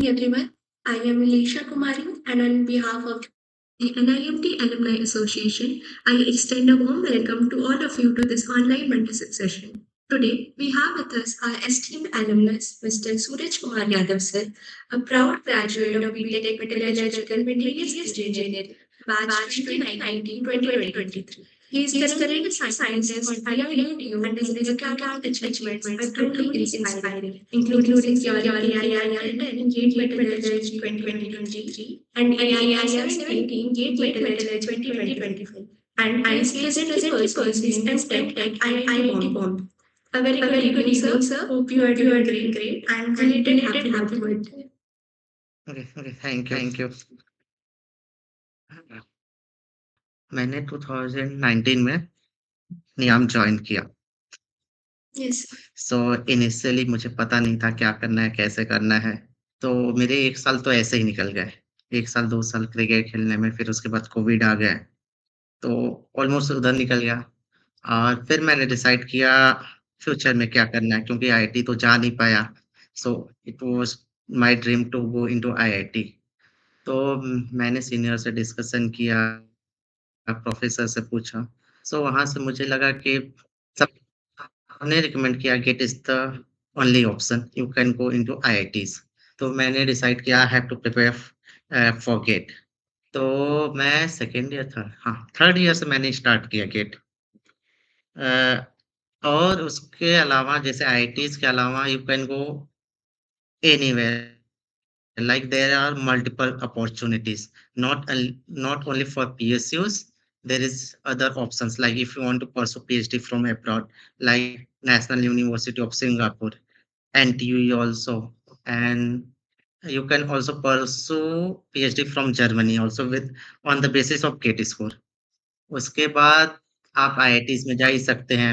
everyone. I am Leisha Kumari, and on behalf of the NIMT Alumni Association, I extend a warm welcome to all of you to this online mentorship session. Today, we have with us our esteemed alumnus, Mr. Suraj Kumar Yadav sir, a proud graduate of BTech Metallurgical Materials Engineering, batch 2019-2023. He is currently a scientist at IITU and his academic achievements are truly inspiring, including securing AI-10 Gate Metallurgy 2023 and AI-17 Gate Metallurgy 2025. And he is presently pursuing his STEM Tech at IIT Bombay. A very good evening, sir. Hope you are doing great and related happy birthday. Okay, thank you. मैंने 2019 में नियाम join किया। Yes so initially मुझे पता नहीं था क्या करना है, कैसे करना है। तो मेरे 1 साल तो ऐसे ही निकल गए। 1 साल, 2 साल क्रिकेट खेलने में, फिर उसके बाद कोविड आ गया। तो ऑलमोस्ट उधर निकल गया और फिर मैंने डिसाइड किया फ्यूचर में क्या करना है क्योंकि आईआईटी तो जा नहीं पाया। So it was my dream to go into IIT. तो मैंने सीनियर से डिस्कशन किया, प्रोफ़ेसर से पूछा। सो वहाँ से मुझे लगा कि सबने रिकमेंड किया GATE is the only option, you can go into IITs. तो मैंने डिसाइड किया I have to prepare for GATE. तो मैं सेकंड ईयर था, हाँ, थर्ड ईयर से मैंने स्टार्ट किया गेट। अ, और उसके अलावा जैसे आईआईटीज़ के अलावा you can go anywhere. Like there are multiple opportunities, not only for PSUs, there is other options like if you want to pursue PhD from abroad, like National University of Singapore, NTU also, and you can also pursue PhD from Germany also with on the basis of GATE score. उसके बाद आप IITs में जा ही सकते हैं,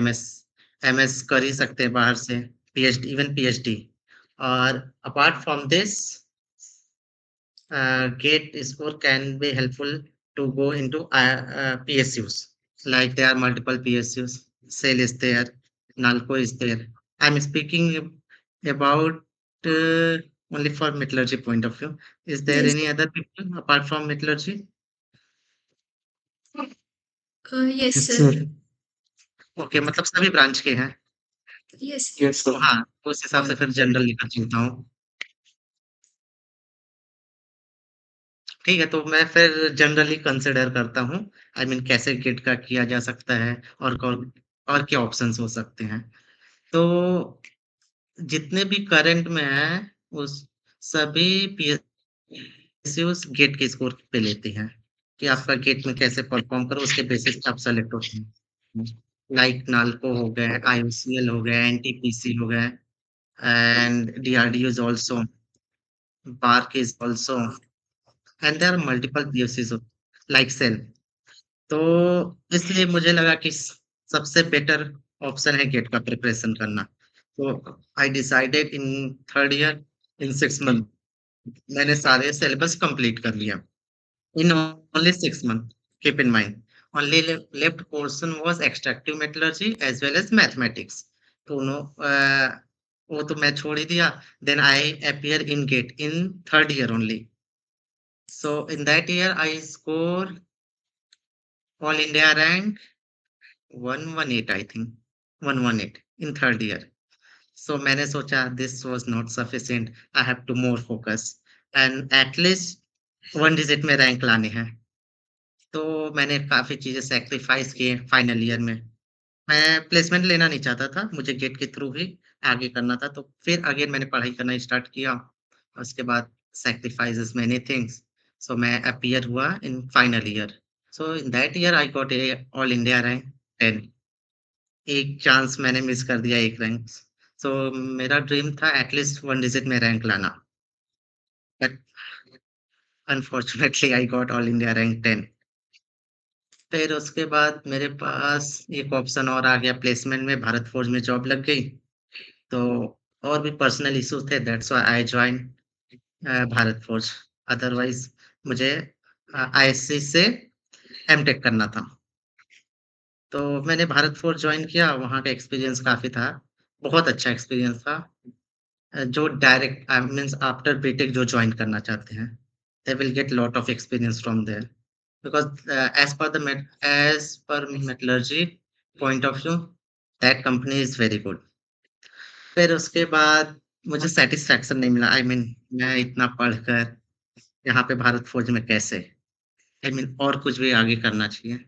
MS कर ही सकते हैं बाहर से, पीएचडी इवन पीएचडी। और apart from this GATE score can be helpful to go into PSUs. Like there are multiple PSUs. SAIL is there, NALCO is there. I'm speaking about uh, only for metallurgy point of view. Is there Yes. any other people apart from metallurgy? Yes, Yes, sir. sir. Okay, मतलब सभी branch के हैं। Yes. Yes sir. हाँ, तो उस हिसाब से फिर जनरल लेकर चलता हूँ। ठीक है, तो मैं फिर जनरली कंसिडर करता हूँ, आई मीन कैसे गेट का किया जा सकता है और क्या ऑप्शंस हो सकते हैं। तो जितने भी करंट में हैं, उस सभी पीएसयूज़ गेट के स्कोर पे लेते हैं, कि आपका गेट में कैसे परफ़ॉर्म करो, उसके बेसिस पे आप सेलेक्ट होते हैं। लाइक नाल्को हो गए, आईओसीएल हो गए, एनटीपीसी हो गए and DRDO is also, BARC is also and there are multiple PSUs like SAIL. तो इसलिए मुझे लगा कि सबसे बेटर ऑप्शन है गेट का प्रिपरेशन करना। तो I decided in third year in 6 month मैंने सारे सिलेबस कंप्लीट कर लिया। In only 6 month, keep in mind. Only left portion was extractive metallurgy as well as mathematics. दोनों वो तो मैं छोड़ ही दिया। Then I appear in GATE in third year only. So in that year I score all India rank 118 I think 118 in third year. So मैंने सोचा this was not sufficient, I have to more focus and at least 1 digit में rank लाने हैं। तो मैंने काफ़ी चीज़ें sacrifice किए फाइनल ईयर में। मैं प्लेसमेंट लेना नहीं चाहता था, मुझे गेट के थ्रू ही आगे करना था, तो फिर अगेन मैंने पढ़ाई करना स्टार्ट किया। उसके बाद सैक्रिफाइसेस मेनी थिंग्स, सो मैं अपीयर हुआ in final year. So in that year I got a all India rank 10। एक चांस मैंने मिस कर दिया, एक रैंक। सो मेरा ड्रीम था एटलीस्ट 1 डिजिट में रैंक लाना, but unfortunately I got all India rank 10। फिर उसके बाद मेरे पास एक ऑप्शन और आ गया, प्लेसमेंट में भारत फ़ोर्ज में जॉब लग गई। तो और भी पर्सनल इश्यूज़ थे, that's why I joined Bharat Forge. Otherwise मुझे आईएससी से एमटेक करना था। तो मैंने भारत फ़ोर्ज जॉइन किया, वहाँ का एक्सपीरियंस काफ़ी था, बहुत अच्छा एक्सपीरियंस था। जो डायरेक्ट मीन्स आफ्टर बीटेक जो जॉइन करना चाहते हैं, they will get lot of experience from there because as per metallurgy point of view that company is very good. फिर उसके बाद मुझे सैटिस्फैक्शन नहीं मिला। आई मीन मैं इतना पढ़कर यहाँ पे भारत फ़ौज में कैसे? आई मीन और कुछ भी आगे करना चाहिए।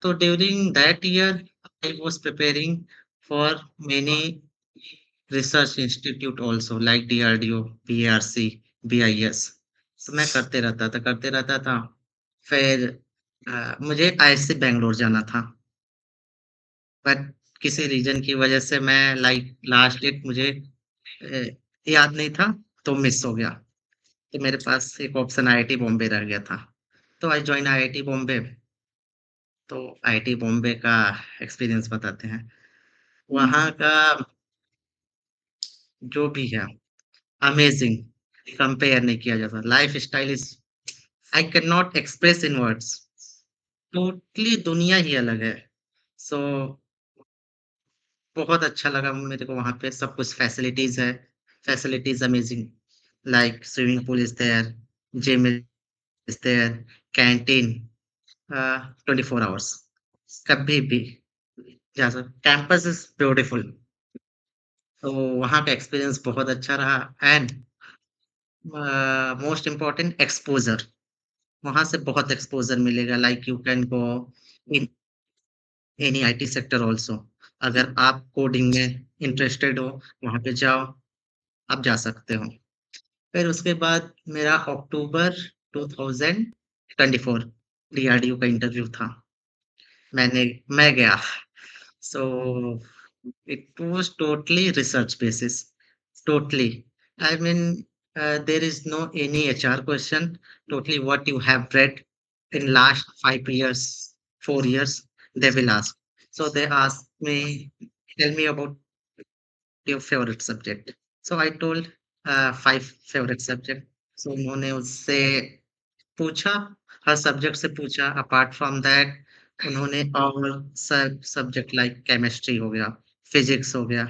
तो during that year I was preparing for many research institute also like DRDO, BARC, BIS. तो मैं करते रहता था। फिर मुझे आईआईएससी बैंगलोर जाना था, बट किसी रीज़न की वजह से मैं लाइक लास्ट डेट मुझे अ, याद नहीं था, तो मिस हो गया। तो मेरे पास एक ऑप्शन आईआईटी बॉम्बे रह गया था। तो आई जॉइन आईआईटी बॉम्बे। तो आईआईटी बॉम्बे का एक्सपीरियंस बताते हैं। वहाँ का जो भी है अमेज़िंग, कंपेयर नहीं किया जा सकता। Lifestyle is I can not express in words. Totally दुनिया ही अलग है। सो बहुत अच्छा लगा मेरे को वहाँ पे सब कुछ फैसिलिटीज़ है, facilities amazing like swimming pool is there, gym is there, canteen 24 hours कभी भी जा सक कैंपस इज़ ब्यूटीफुल। तो वहाँ का एक्सपीरियंस बहुत अच्छा रहा एंड मोस्ट इम्पोर्टेंट एक्सपोज़र वहाँ से बहुत एक्सपोज़र मिलेगा like you can go in any IT sector also अगर आप कोडिंग में इंटरेस्टेड हो, वहाँ पे जाओ, आप जा सकते हो। फिर उसके बाद मेरा अक्टूबर 2024 डीआरडीओ का इंटरव्यू था। मैं गया। सो it was totally research basis, totally. I mean, there is no any HR question. Totally what you have read in last 5 years, 4 years, they will ask. So they asked me, tell me about your favorite subject. So I told 5 favorite subject. So उन्होंने उससे पूछा, हर subject से पूछा। Apart from that उन्होंने और सब subject like chemistry हो गया, फिजिक्स हो गया।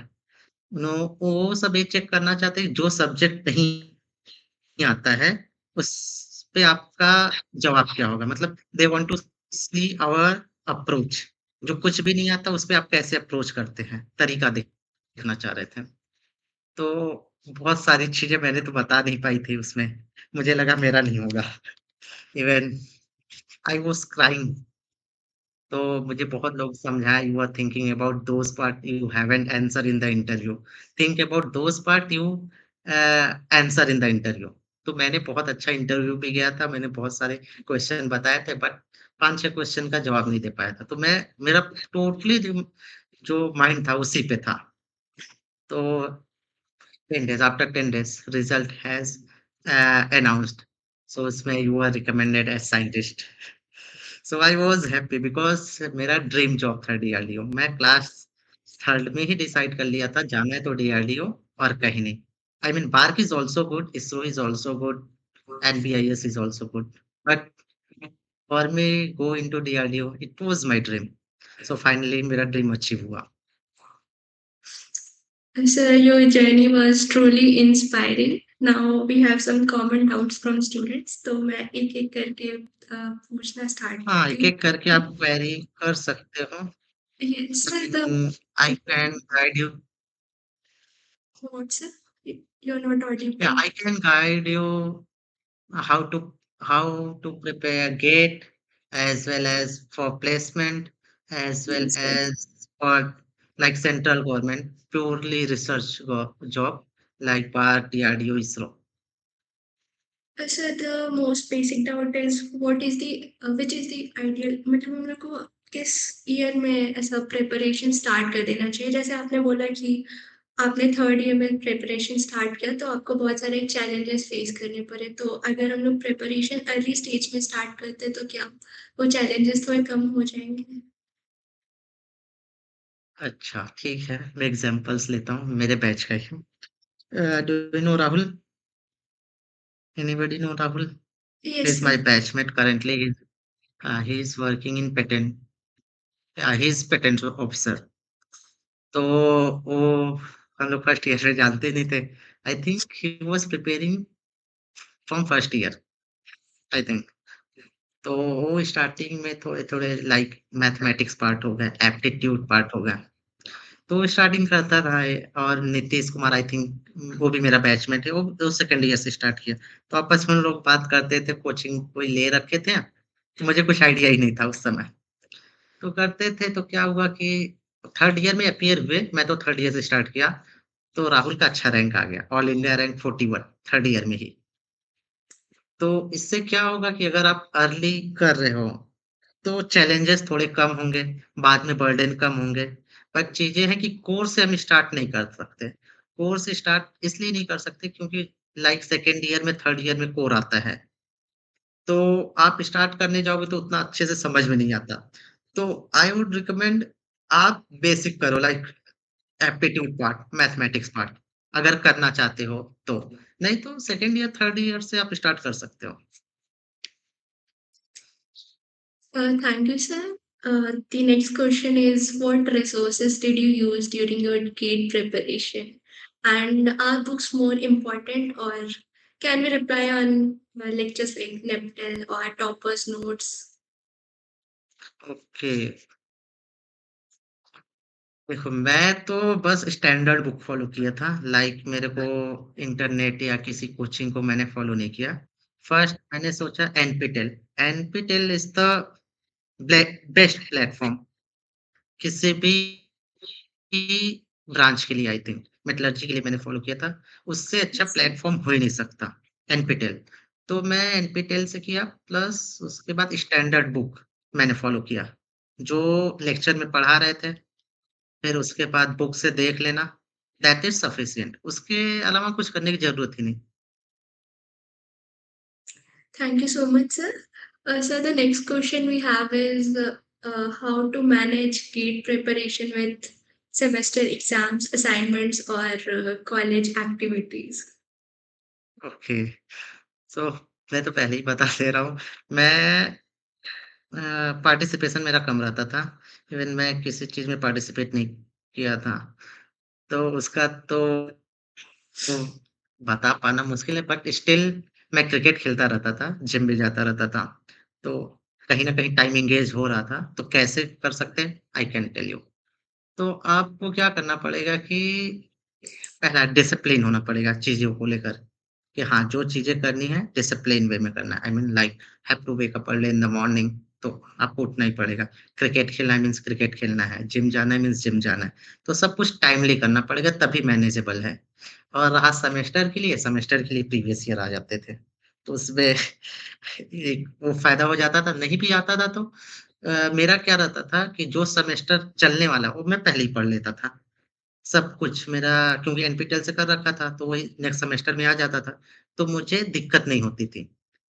नो वो सब ये चेक करना चाहते हैं जो सब्जेक्ट नहीं आता है, उस पे आपका जवाब क्या होगा? मतलब they want to see our approach जो कुछ भी नहीं आता, उस पे आप कैसे अप्रोच करते हैं, तरीका देखना चाह रहे थे। तो बहुत सारी चीज़ें मैंने तो बता नहीं पाई थी उसमें, मुझे लगा मेरा नहीं होगा। इवन आई वाज़ क्राइंग तो मुझे बहुत लोग समझाया you are thinking about those part you haven't answer in the interview. Think about those part you answer in the interview. तो मैंने बहुत अच्छा इंटरव्यू भी गया था, मैंने बहुत सारे क्वेश्चन बताए थे बट 5-6 क्वेश्चन का जवाब नहीं दे पाया था। तो मेरा टोटली जो माइंड था उसी पे था। तो 10 days after 10 days result has announced. So उसमें you are recommended as scientist. So I was happy because मेरा ड्रीम जॉब था डीआरडीओ। मैं क्लास 3rd में ही डिसाइड कर लिया था जाना है तो डीआरडीओ और कहीं नहीं। I mean BARC is also good, ISRO is also good, and BIS is also good. But for me go into DRDO, it was my dream. So finally मेरा ड्रीम अचीव हुआ। Sir, your journey was truly inspiring. Now we have some common doubts from students. तो मैं एक-एक करके पूछना start हाँ, करती हूँ। एक-एक करके आप क्वेरी कर सकते हो। Yes, sir, I can guide you. what, sir? You're not Yeah, audible. I can guide you how to how to prepare GATE as well as for placement as well Yes, sir. as for like central government purely research job like BARC, DRDO, ISRO. Sir, the most basic doubt is what is the which is the ideal मतलब हम लोग को किस year में ऐसा preparation start कर देना चाहिए जैसे आपने बोला कि आपने थर्ड ईयर में प्रिपरेशन स्टार्ट किया तो आपको बहुत सारे चैलेंजेस फेस करने पड़े तो अगर हम लोग प्रिपरेशन अर्ली स्टेज में स्टार्ट करते तो क्या वो चैलेंजेस थोड़े कम हो जाएंगे। अच्छा, ठीक है। मैं एग्ज़ाम्पल्स लेता हूँ, मेरे बैच का ही हूँ। Do you no Rahul? Anybody know Rahul? Yes He's sir. my batchmate currently. He is working in patent. He is patent officer. तो वो हम लोग फर्स्ट ईयर में जानते नहीं थे। I think he was preparing from first year I think. तो वो स्टार्टिंग में थोड़े-थोड़े लाइक मैथमेटिक्स पार्ट हो गए, एप्टीट्यूड पार्ट हो गया। तो वो स्टार्टिंग करता रहा है और नीतीश कुमार आई थिंक वो भी मेरा बैचमेट है, वो सेकंड ईयर से स्टार्ट किया। तो आपस में हम लोग बात करते थे, कोचिंग कोई ले रखे थे, तो मुझे कुछ आइडिया ही नहीं था उस समय। तो करते थे तो क्या हुआ कि थर्ड ईयर में अपीयर हुए, मैं तो थर्ड ईयर से स्टार्ट किया, तो राहुल का अच्छा रैंक आ गया, all India rank 41 third year में ही। तो इससे क्या होगा कि अगर आप अर्ली कर रहे हो, तो चैलेंजेस थोड़े कम होंगे, बाद में बर्डन कम होंगे। पर चीज़ें हैं कि कोर्स से हम स्टार्ट नहीं कर सकते। कोर्स स्टार्ट इसलिए नहीं कर सकते क्योंकि लाइक सेकंड ईयर में, थर्ड ईयर में कोर आता है। तो आप स्टार्ट करने जाओगे तो उतना अच्छे से समझ में नहीं आता। तो आई वुड रिकमेंड आप बेसिक करो like aptitude part, mathematics part अगर करना चाहते हो तो। नहीं तो सेकंड ईयर, थर्ड ईयर से आप स्टार्ट कर सकते हो। Thank you, sir. The next question is, what resources did you use during your GATE preparation? And are books more important, or can we rely on lectures like NEPTEL or Topper's notes? Okay. देखो, मैं तो बस standard book follow किया था, like मेरे को internet या किसी कोचिंग को मैंने फ़ॉलो नहीं किया। फर्स्ट मैंने सोचा NPTEL, NPTEL is the best platform किसी भी ब्रांच के लिए आई थिंक, मेटलर्जी के लिए मैंने फ़ॉलो किया था, उससे अच्छा प्लेटफ़ॉर्म हो ही नहीं सकता, एनपीटेल। तो मैं एनपीटेल से किया प्लस उसके बाद स्टैंडर्ड बुक मैंने फ़ॉलो किया, जो लेक्चर में पढ़ा रहे थे फिर उसके बाद बुक से देख लेना, दैट इज़ सफिशिएंट उसके अलावा कुछ करने की ज़रूरत ही नहीं। Thank you so much, sir. Sir, the next question we have is how to manage GATE preparation with semester exams, assignments, or college activities. Okay, so मैं तो पहले ही बता दे रहा हूँ, मैं पार्टिसिपेशन मेरा कम रहता था, इवन मैं किसी चीज़ में पार्टिसिपेट नहीं किया था, तो उसका तो बता पाना मुश्किल है बट स्टिल मैं क्रिकेट खेलता रहता था, जिम भी जाता रहता था, तो कहीं न कहीं टाइम एंगेज हो रहा था, तो कैसे कर सकते हैं? I can tell you. तो आपको क्या करना पड़ेगा कि पहला डिसिप्लिन होना पड़ेगा चीज़ों को लेकर, कि हाँ, जो चीज़ें करनी है डिसिप्लिन वे में करना है। I mean like have to wake up early in the morning तो आपको उठना ही पड़ेगा। क्रिकेट खेलना है मीन्स क्रिकेट खेलना है, जिम जाना है मीन्स जिम जाना है। तो सब कुछ टाइमली करना पड़ेगा तभी मैनेजेबल है। और रहा सेमेस्टर के लिए प्रीवियस ईयर आ जाते थे। तो उसमें एक वो फ़ायदा हो जाता था, नहीं भी आता था तो मेरा क्या रहता था कि जो सेमेस्टर चलने वाला वो मैं पहले ही पढ़ लेता था। सब कुछ मेरा क्योंकि एनपीटीईएल से कर रखा था, तो वही नेक्स्ट सेमेस्टर में आ जाता था, तो मुझे दिक्कत नहीं होती थी,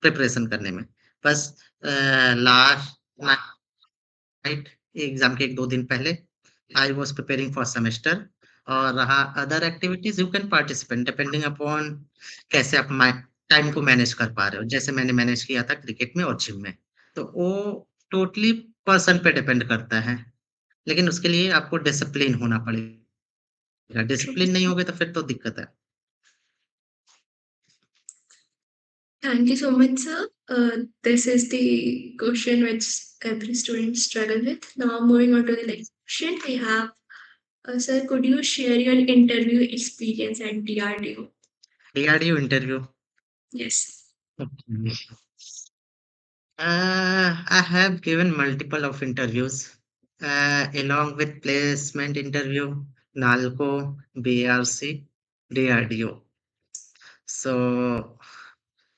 प्रिपरेशन करने में। बस लास्ट नाइट एग्ज़ाम के 1-2 दिन पहले I was preparing for semester और रहा other activities you can participate depending upon कैसे आप मै टाइम को मैनेज कर पा रहे हो। जैसे मैंने मैनेज किया था क्रिकेट में और जिम में, तो वो टोटली पर्सन पे डिपेंड करता है, लेकिन उसके लिए आपको डिसिप्लिन होना पड़ेगा। डिसिप्लिन नहीं होगे तो फिर तो दिक्कत है। Thank you so much, sir. This is the question which every student struggle with. Now, moving on to the next question, we have, sir, could you share your interview experience at DRDO? DRDO interview Yes. Okay. I have given multiple of interviews along with placement interview, NALCO, BARC, DRDO. So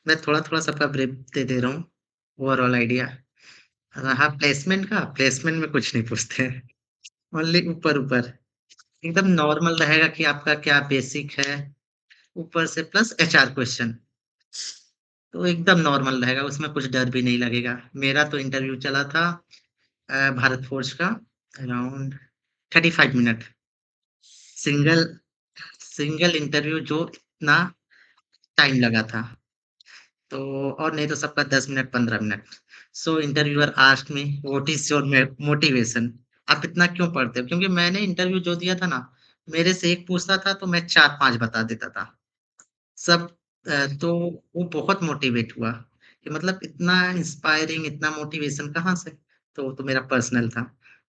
मैं थोड़ा-थोड़ा सबका brief दे रहा हूँ, overall idea. रहा placement का, placement में कुछ नहीं पूछते हैं, ओनली ऊपर-ऊपर। एकदम नॉर्मल रहेगा कि आपका क्या बेसिक है, ऊपर से प्लस एचआर क्वेश्चन। तो एकदम नॉर्मल रहेगा, उसमें कुछ डर भी नहीं लगेगा। मेरा तो इंटरव्यू चला था भारत फ़ोर्ज का around 35 minute single single interview जो इतना टाइम लगा था। तो और नहीं तो सबका 10 minute, 15 minute. So interviewer asked me what is your motivation? आप इतना क्यों पढ़ते हो? क्योंकि मैंने इंटरव्यू जो दिया था ना, मेरे से एक पूछता था तो मैं 4-5 बता देता था। सब तो वो बहुत मोटिवेट हुआ कि मतलब इतना इंस्पायरिंग, इतना मोटिवेशन कहाँ से? तो वो तो मेरा पर्सनल था।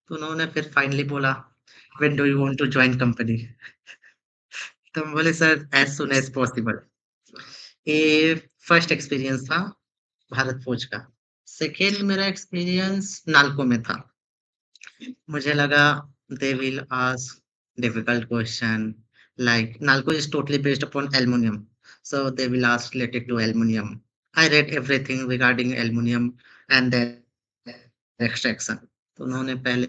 तो उन्होंने फिर फाइनली बोला, "when do you want to join company?" तो हम बोले, "sir as soon as possible." ये फर्स्ट एक्सपीरियंस था भारत फ़ोज का। सेकंड मेरा एक्सपीरियंस नालको में था। मुझे लगा they will ask difficult question like Nalco is totally based upon aluminum. So they will ask related to aluminum. I read everything regarding aluminum and their extraction. तो उन्होंने पहले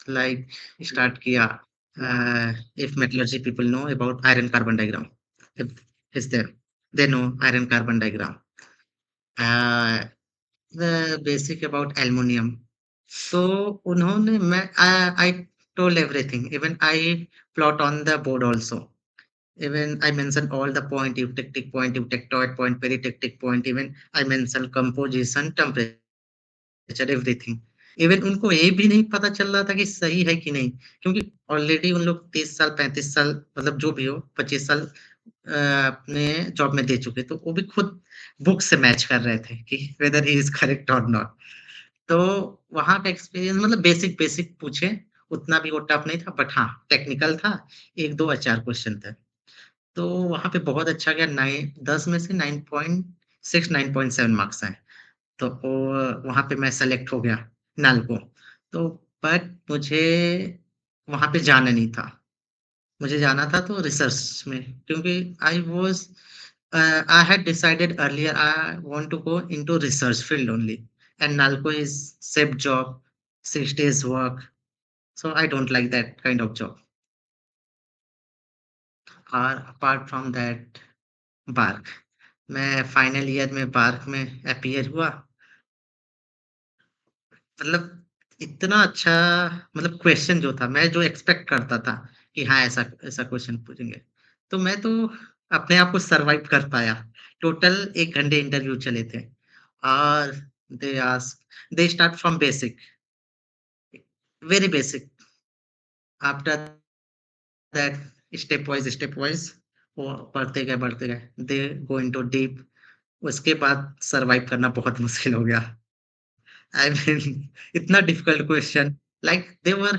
like start किया if metallurgy people know about iron carbon diagram. If is there, they know iron carbon diagram. Uh, the basic about aluminum. So उन्होंने I told everything. Even I plot on the board also. Even I mentioned all the point, eutectic point, eutectoid point, peritectic point. Even I mentioned composition, temperature, everything. Even उनको ये भी नहीं पता चल रहा था कि सही है कि नहीं, क्योंकि ऑलरेडी उन लोग 30 साल, 35 साल मतलब जो भी हो 25 साल अपने जॉब में दे चुके, तो वो भी खुद बुक से मैच कर रहे थे कि वेदर ही इज़ करेक्ट और नॉट। तो वहाँ का एक्सपीरियंस मतलब बेसिक-बेसिक पूछे, उतना भी वो टफ नहीं था बट हाँ, टेक्निकल था, 1-2 एचआर क्वेश्चन थे। तो वहाँ पे बहुत अच्छा गया 10 में से 9.6 9.7 मार्क्स आए। तो वहाँ पे मैं सेलेक्ट हो गया नालको। तो बट मुझे वहाँ पे जाना नहीं था। मुझे जाना था तो रिसर्च में क्योंकि I had decided earlier I want to go into research field only, and Nalco is safe job, 6 days work, so I don't like that kind of job. और apart from that, बार्क मैं final year में bark में appear हुआ। मतलब इतना अच्छा मतलब question जो था, मैं जो एक्सपेक्ट करता था कि हाँ, ऐसा ऐसा क्वेश्चन पूछेंगे, तो मैं तो अपने आप को सर्वाइव कर पाया। टोटल 1 घंटे इंटरव्यू चले थे और दे start from basic, very basic, after that step wise वो बढ़ते गए, दे गो इंटू डीप, उसके बाद सर्वाइव करना बहुत मुश्किल हो गया। I mean, इतना difficult question. Like they were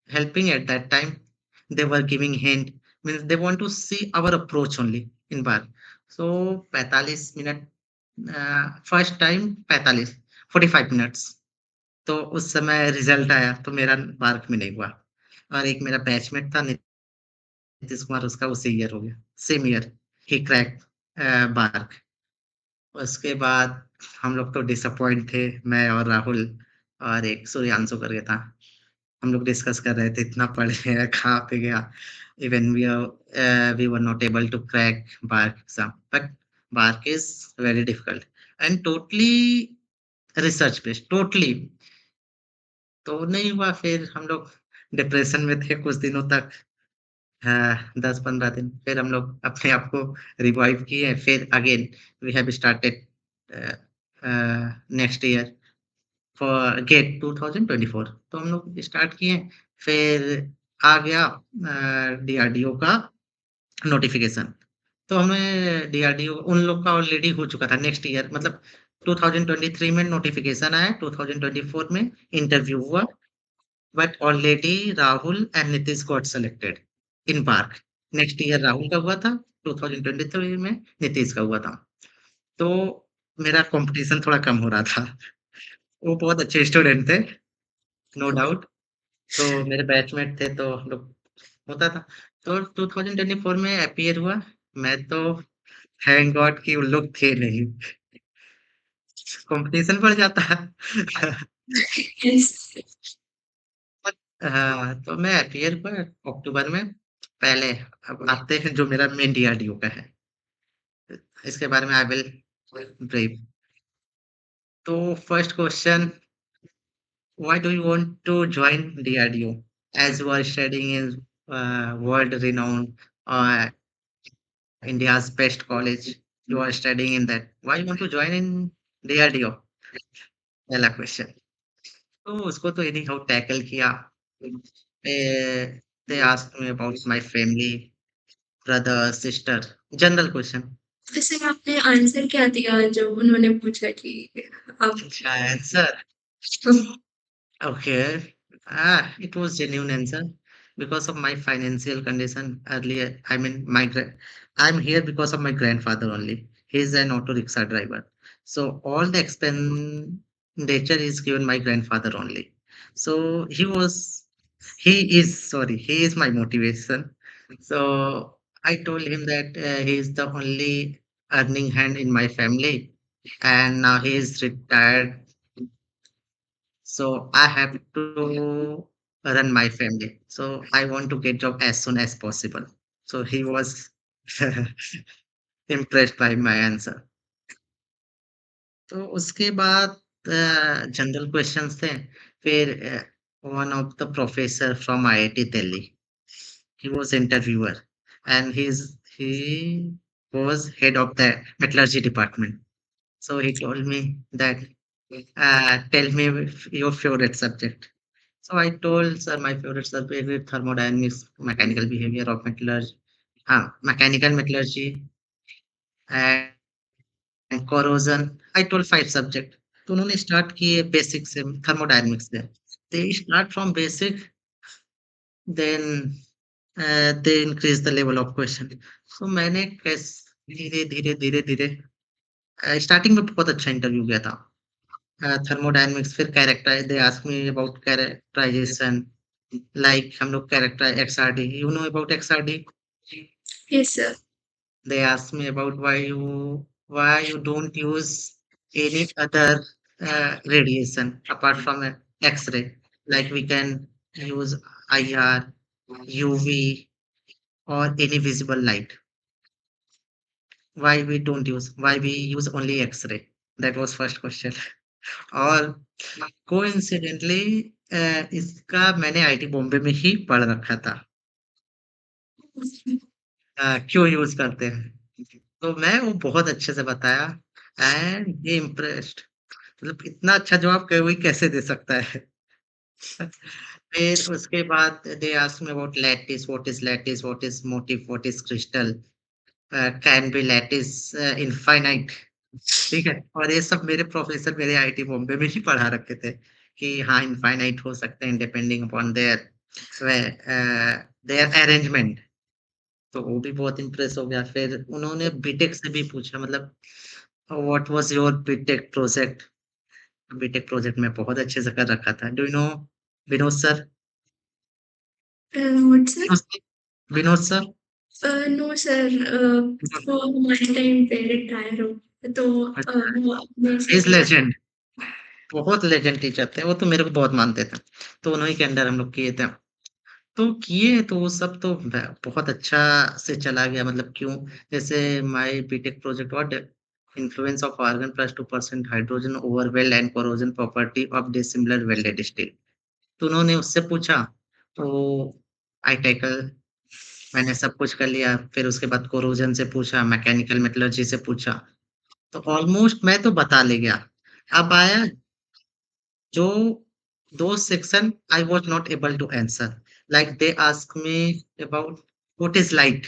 helping at that time. They were giving hint. Means they want to see our approach only in bar. So 45 minute first time 45 45 minutes तो उस समय result आया तो मेरा mark में नहीं हुआ और एक मेरा बैचमेट था नीतीश कुमार उसका उसी ईयर हो गया सेम ईयर ही क्रैक मार्क उसके बाद हम लोग तो डिसअपॉइंट थे, मैं और राहुल और एक सूर्यांशु करके था। हम लोग डिस्कस कर रहे थे, इतना पढ़ लिया, कहाँ पे गया? Even we were not able to crack BARC exam, but BARC is very difficult and totally research based, totally। तो नहीं हुआ फिर हम लोग डिप्रेशन में थे कुछ दिनों तक। हाँ, 10-15 दिन, फिर हम लोग अपने आप को रिवाइव किए, फिर again we have started a next year for GATE 2024 तो हम लोग स्टार्ट किए, फिर आ गया डीआरडीओ का नोटिफ़िकेशन। तो हमें डीआरडीओ उन लोग का ऑलरेडी हो चुका था नेक्स्ट ईयर मतलब 2023 में नोटिफ़िकेशन आया, 2024 में इंटरव्यू हुआ। But already Rahul and Nitish got selected in Park. Next year Rahul का हुआ था, 2023 में नीतीश का हुआ था। तो मेरा कॉम्पिटिशन थोड़ा कम हो रहा था। वो बहुत अच्छे स्टूडेंट थे, नो डाउट। तो मेरे बैचमेट थे तो हम लोग होता था। तो 2024 में अपीयर हुआ, मैं तो थैंक गॉड कि उन लोग थे नहीं, कॉम्पिटिशन बढ़ जाता। Yes. हाँ, तो मैं अपीयर हुआ अक्टूबर में। पहले अब आते हैं जो मेरा मेन डीआरडीओ का है, इसके बारे में आई विल ब्रीफ। तो first question why do you want to join DRDO? As you are studying in world renowned uh, India's best college, you are studying in that. Why you want to join in DRDO? पहला question. तो उसको तो anyhow tackle किया। They they asked me about my family, brother, sister. General question. वैसे आपने answer क्या दिया जब उन्होंने पूछा कि आप अच्छा answer. Okay. It was genuine answer because of my financial condition earlier. I'm here because of my grandfather only. He's an auto rickshaw driver. So all the expenditure is given my grandfather only. So he is my motivation. So I told him that he is the only earning hand in my family, and now he is retired, so I have to run my family. So I want to get job as soon as possible. So he was impressed by my answer. तो उसके बाद general questions थे। फिर one of the professor from IIT Delhi, he was interviewer, and he was head of the metallurgy department. So he told me that, tell me your favorite subject. So I told, sir, my favorite subject is thermodynamics, mechanical behavior of metallurgy, mechanical metallurgy, and corrosion. I told 5 subject. तो उन्होंने start किए basic से, thermodynamics से। They start from basic, then they increase the level of question. So मैंने कैस धीरे-धीरे starting में बहुत अच्छा इंटरव्यू गया था। थर्मोडायनामिक्स, फिर character they asked me about characterization, like हम लोग character XRD, you know about XRD? Yes sir. They asked me about why you don't use any other radiation apart from X-ray, like we can use IR, UV, or any visible light. Why we use only X-ray? That was first question. और coincidentally इसका मैंने IT Bombay में ही पढ़ रखा था। क्यों use करते हैं? तो मैं वो बहुत अच्छे से बताया, एंड ही इम्प्रेस्ड। मतलब इतना अच्छा जवाब कोई कैसे दे सकता है? फिर उसके बाद दे asked me about lattice, what is motive, what is crystal, can be lattice infinite, ठीक है? और ये सब मेरे प्रोफ़ेसर मेरे आईटी बॉम्बे में ही पढ़ा रखे थे कि हाँ, इनफाइनाइट हो सकते हैं डिपेंडिंग अपॉन देयर अरेंजमेंट। तो वो भी बहुत इम्प्रेस हो गया। फिर उन्होंने बीटेक से भी पूछा, मतलब what was your BTech project? BTech project मैं बहुत अच्छे से कर रखा था। Do you know Vinod sir? What sir? Vinod sir? No sir, वो हमारे टाइम पे रिटायर हो गए, तो अच्छा, वो अपने ही इज़ से लेजेंड, बहुत लेजेंड टीचर थे, वो तो मेरे को बहुत मानते थे। तो उन्हीं के अंडर हम लोग किए थे। तो किए तो वो सब तो बहुत अच्छा से चला गया, मतलब क्यों, जैसे my BTech project what influence of argon plus 2% hydrogen over weld and corrosion property of dissimilar welded steel. तो उन्होंने उससे पूछा, तो आई टैकल, मैंने सब कुछ कर लिया। फिर उसके बाद कोरोजन से पूछा, मैकेनिकल मेटलर्जी से पूछा, तो ऑलमोस्ट मैं तो बता ले गया। अब आया जो 2 section I was not able to answer. Like they asked me about what is light?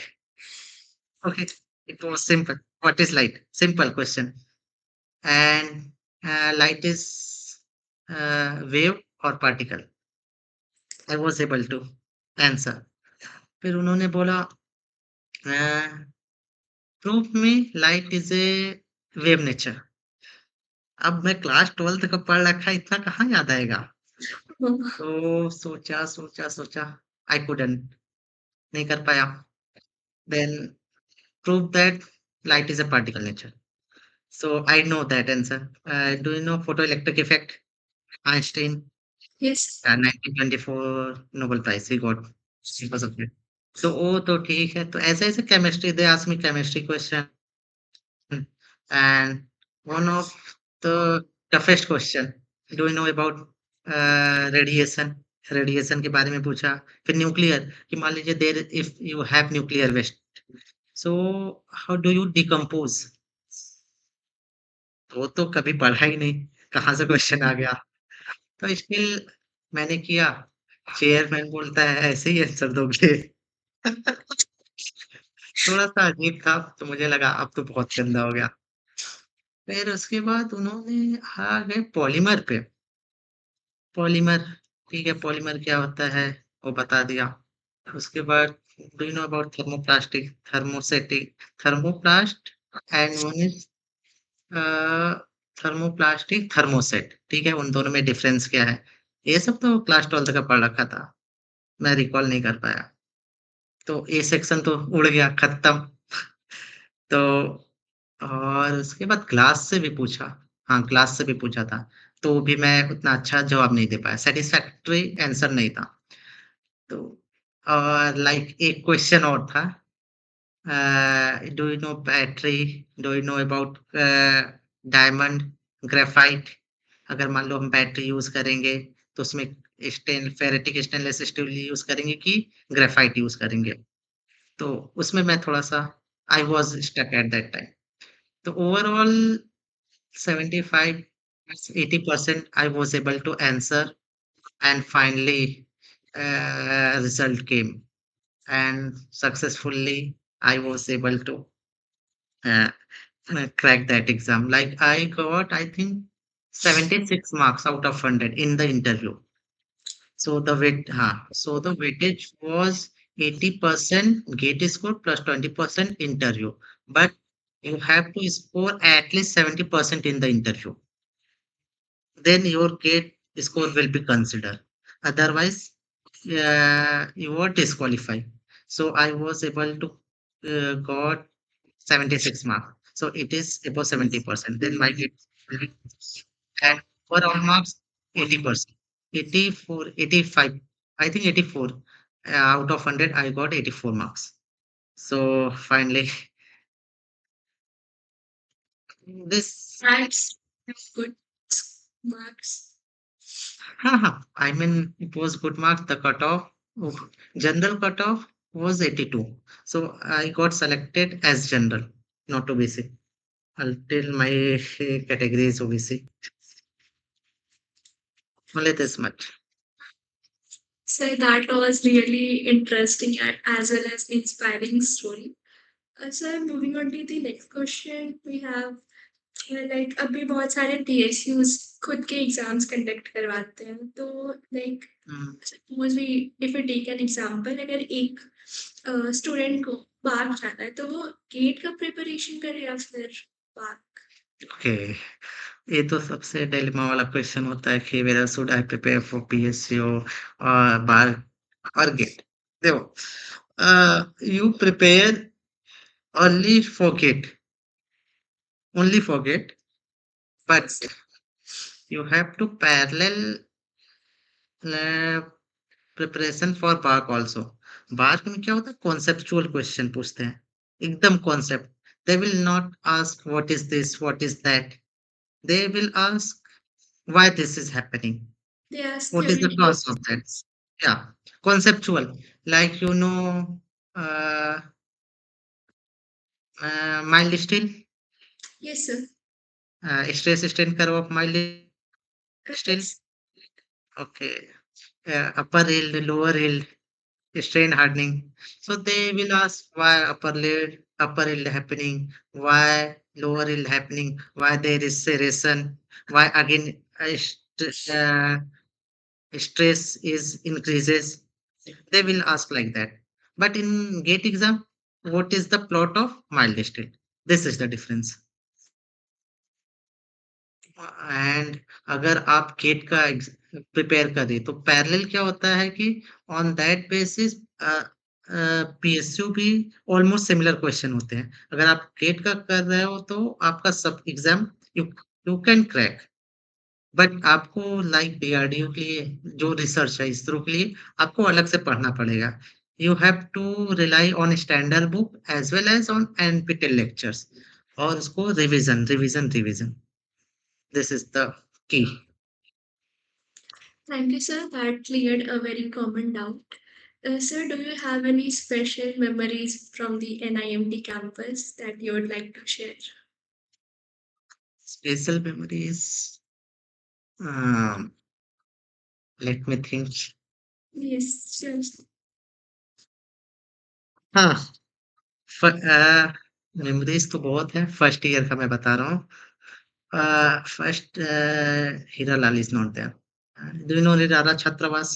Okay, it was simple. What is light? Simple question. And light is wave or particle. I was able to answer. फिर उन्होंने बोला, proof में light is a wave nature. अब मैं class 12th का पढ़ रखा, इतना कहाँ याद आएगा? तो सोचा, आई कुडन्ट, नहीं कर पाया। Then prove that light is a particle nature. So I know that answer. Do you know photoelectric effect? Einstein, yes. 1924 Nobel Prize he got because of it. तो वो तो ठीक है। तो ऐसे-ऐसे chemistry they ask me chemistry question, and one of the toughest question, do you know about radiation? Radiation के बारे में पूछा। फिर न्यूक्लियर, कि मान लीजिए there if you have nuclear waste, so how do you decompose? वो तो कभी पढ़ा ही नहीं, कहाँ से क्वेश्चन आ गया? तो स्टिल मैंने किया। चेयरमैन बोलता है ऐसे ही आंसर दोगे? थोड़ा-सा अजीब था, तो मुझे लगा अब तो बहुत गंदा हो गया। फिर उसके बाद उन्होंने आ गए पॉलीमर पे। पॉलीमर, ठीक है, पॉलीमर क्या होता है, वो बता दिया। उसके बाद do you know about thermoplastic, thermoplast and one is a, thermoplastic, thermoset, ठीक है? उन दोनों में डिफरेंस क्या है? ये सब तो क्लास 12th का पढ़ रखा था, मैं रिकॉल नहीं कर पाया। तो ए सेक्शन तो उड़ गया, खत्म। तो और उसके बाद ग्लास से भी पूछा, हाँ, ग्लास से भी पूछा था, तो भी मैं उतना अच्छा जवाब नहीं दे पाया, सैटिस्फैक्टरी आंसर नहीं था। तो और लाइक एक क्वेश्चन और था, do you no battery, do you know about diamond, graphite? अगर मान लो हम बैटरी यूज़ करेंगे, तो उसमें फेरेटिक स्टेनलेस स्टील यूज़ करेंगे कि ग्रेफाइट यूज़ करेंगे? तो उसमें मैं थोड़ा-सा I was stuck at that time. तो overall 75 80% I was able to answer, and finally result came, and successfully I was able to uh, crack that exam. Like I got, I think, 76 marks out of 100 in the interview. So the weightage was 80% gate score plus 20% interview. But you have to score at least 70% in the interview. Then your gate score will be considered. Otherwise, you are disqualified. So I was able to got 76 marks. So it is above 70%. Then my gate will be, and overall marks 80%. 84, 85. I think 84. Out of 100, I got 84 marks. So finally, this, That's good marks. I mean, it was good marks. The cutoff, general cutoff was 82. So I got selected as general, not OBC. Until my category is OBC. Only this much. So that was really interesting and as well as inspiring story. So moving on to the next question, we have like अभी बहुत सारे PSUs खुद के exams conduct करवाते हैं तो like Mm, suppose we if you take an example अगर एक स्टूडेंट को बाहर जाना है तो वो गेट का प्रिपरेशन करे या फिर बाहर okay. ये तो सबसे डिलेमा वाला क्वेश्चन होता है कि whether should I prepare for PSU or bar or GATE? देखो, you prepare only for GATE, only for GATE, but you have to parallel uh, preparation for BARC also. BARC में क्या होता है? Conceptual question पूछते हैं, एकदम concept. They will not ask what is this, what is that. They will ask why this is happening. They ask What is the theory cause of that? Yeah, conceptual. Like uh, mild steel, yes sir stress strain curve of mild steel. Yes Okay, upper yield, lower yield, strain hardening. So they will ask why upper yield happening, why lower yield happening, why there is serration, why again stress is increases. They will ask like that. But in GATE exam, what is the plot of mild steel? This is the difference. And अगर आप gate का prepare करें तो parallel क्या होता है कि on that basis PSU भी ऑलमोस्ट सिमिलर क्वेश्चन होते हैं। अगर आप गेट का कर रहे हो तो आपका सब exam you you can crack, but आपको लाइक डीआरडीओ के लिए जो रिसर्च है इसरो के लिए आपको अलग से पढ़ना पड़ेगा। You have to rely on standard book as well as on NPTEL lectures, और उसको revision. This is the key. Thank you sir that cleared a very common doubt sir do you have any special memories from the NIMT campus that you would like to share Special memories. Um, let me think. Yes sir हाँ, memories तो बहुत है, first year का मैं बता रहा हूँ। First Hiralal is not there. Do you know Nirala Chhatrawas?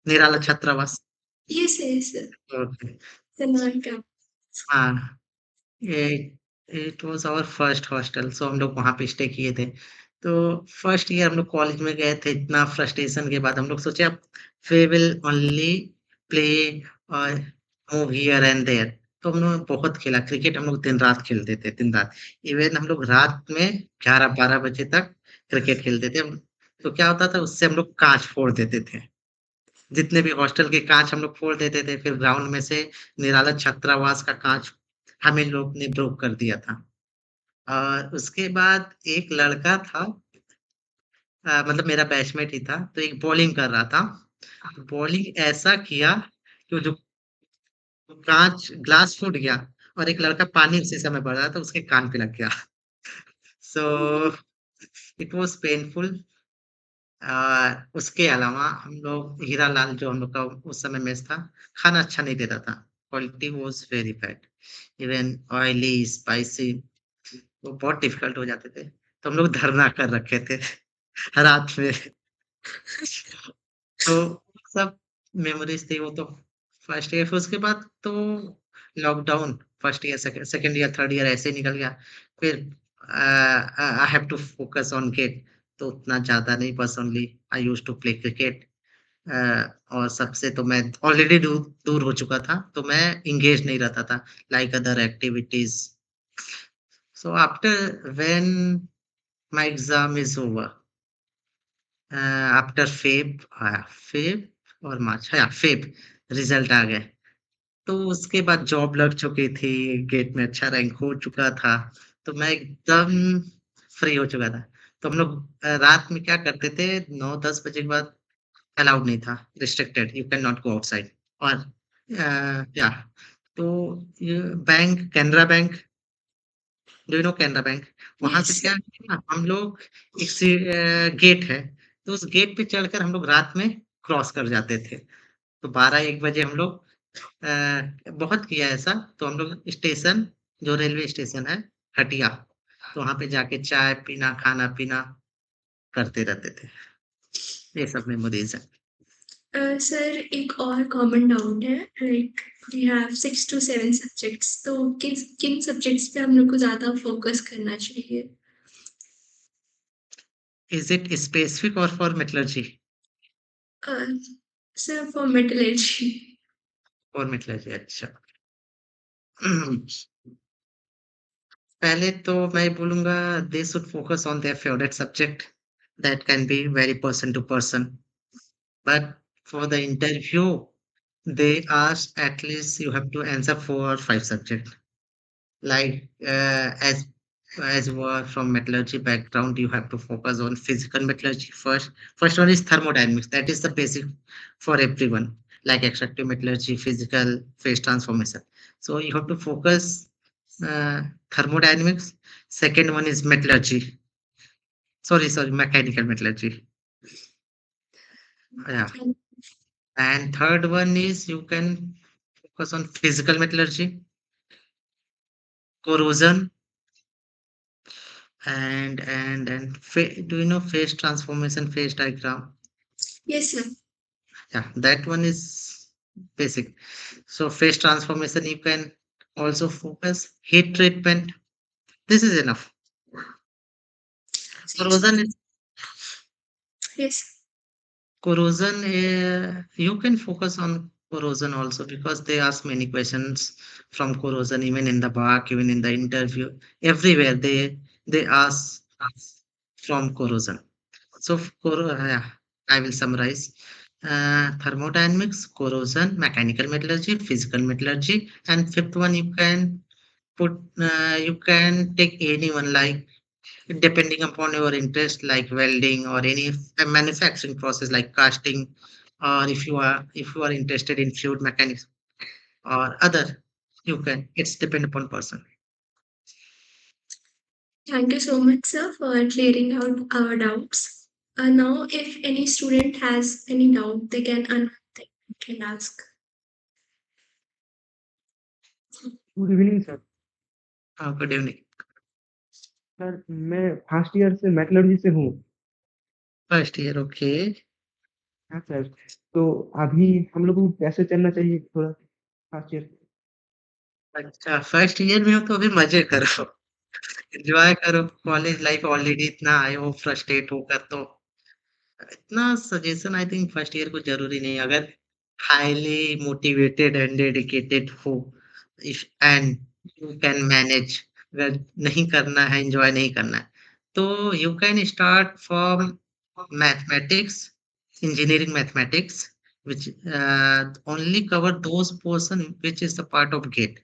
Nirala Chhatrawas? Yes, yes. Okay. Karnataka. हाँ, ये it was our first hostel so हम लोग वहाँ पे स्टे किए थे। तो फर्स्ट ईयर हम लोग कॉलेज में गए थे, इतना फ्रस्ट्रेशन के बाद हम लोग सोचे अब वी विल ओनली प्ले और मूव हियर एंड देयर। तो हम लोग बहुत खेला क्रिकेट हम लोग दिन-रात खेलते थे, दिन-रात। इवन हम लोग रात में 11-12 बजे तक क्रिकेट खेलते थे। तो क्या होता था उससे हम लोग काँच फोड़ देते थे। जितने भी हॉस्टल के काँच हम लोग फोड़ देते थे, फिर ग्राउंड में से निराला छात्रावास का काँच हमें लोग ने ब्रोक कर दिया था। और उसके बाद एक लड़का था मतलब मेरा बैचमेट ही था, तो एक बॉलिंग कर रहा था। बॉलिंग ऐसा किया कि वो जो काँच ग्लास फूट गया और एक लड़का पानी उसी समय भर रहा था, उसके कान पे लग गया। सो इट वाज़ पेनफुल। उसके अलावा हम लोग हीरालाल जो हम लोग का उस समय मेस था, खाना अच्छा नहीं देता था। Quality was very bad. Even oily, spicy वो बहुत डिफ़िकल्ट हो जाते थे। तो हम लोग धरना कर रखे थे रात में। तो सब मेमोरीज़ थी वो तो फर्स्ट ईयर फिर उसके बाद तो lockdown first year, second year, third year ऐसे ही निकल गया। फिर I have to focus on GATE तो उतना ज़्यादा नहीं बस only I used to play cricket uh, और सबसे तो मैं ऑलरेडी दूर दूर हो चुका था, तो मैं एंगेज नहीं रहता था like other activities. So after when my exam is over after Feb और मार्च हाँ, फेब रिज़ल्ट आ गए। तो उसके बाद जॉब लग चुकी थी, गेट में अच्छा रैंक हो चुका था, तो मैं एकदम फ्री हो चुका था। तो हम लोग रात में क्या करते थे 9-10 बजे के बाद अलाउड नहीं था, restricted, you can not go outside और या तो ये bank Canara bank, do you no Canara bank? वहाँ से Yes. क्या है ना हम लोग एक गेट है, तो उस गेट पे चढ़कर हम लोग रात में क्रॉस कर जाते थे। तो 12-1 बजे हम लोग बहुत किया ऐसा, तो हम लोग स्टेशन जो रेलवे स्टेशन है, हटिया, तो वहाँ पे जाके चाय पीना, खाना-पीना करते रहते थे। ये सब मेमोरीज़ हैं। सर एक और कॉमन डाउट है like we have 6 to 7 subjects तो किस किन सब्जेक्ट्स पे हम लोग को ज़्यादा फोकस करना चाहिए? इज़ इट स्पेसिफिक और for metallurgy? Uh, sir for metallurgy. For metallurgy अच्छा। पहले तो मैं बोलूँगा they should focus on their favourite subject that can be very person to person, but for the interview they ask at least you have to answer 4 or 5 subjects. Like as you are from metallurgy background, you have to focus on physical metallurgy first. First one is thermodynamics. That is the basic for everyone. Like extractive metallurgy, physical, phase transformation. So you have to focus uh, thermodynamics. Second one is metallurgy. Sorry, mechanical metallurgy. Yeah. And third one is you can focus on physical metallurgy, corrosion, and do you know phase transformation, phase diagram? Yes, sir. Yeah, that one is basic. So phase transformation you can also focus. Heat treatment. This is enough. Corrosion is Yes. corrosion. You can focus on corrosion also because they ask many questions from corrosion, even in the back, even in the interview, everywhere they ask from corrosion. So, yeah, I will summarize. Thermodynamics, corrosion, mechanical metallurgy, physical metallurgy, and fifth one you can take anyone like depending upon your interest like welding or any manufacturing process like casting, or if you are interested in fluid mechanics or other, you can. It's depend upon person. Thank you so much, sir, for clearing out our doubts. Now, if any student has any doubt, they can ask. Good evening sir. हाँ, good evening. Sir मैं first year से metallurgy से हूँ। First year, okay. हाँ sir. तो अभी हम लोगों को कैसे चलना चाहिए थोड़ा फर्स्ट ईयर? अच्छा, फर्स्ट ईयर में हो तो अभी मजे करो, एंजॉय करो। कॉलेज लाइफ ऑलरेडी इतना आए हो फ्रस्ट्रेट होकर, तो इतना suggestion I think first year को जरूरी नहीं। अगर हाईली मोटिवेटेड एंड डेडिकेटेड हो, if and you can manage, अगर नहीं करना है, एंजॉय नहीं करना है, तो you can start from mathematics, engineering mathematics, which only cover those portion which is the part of gate.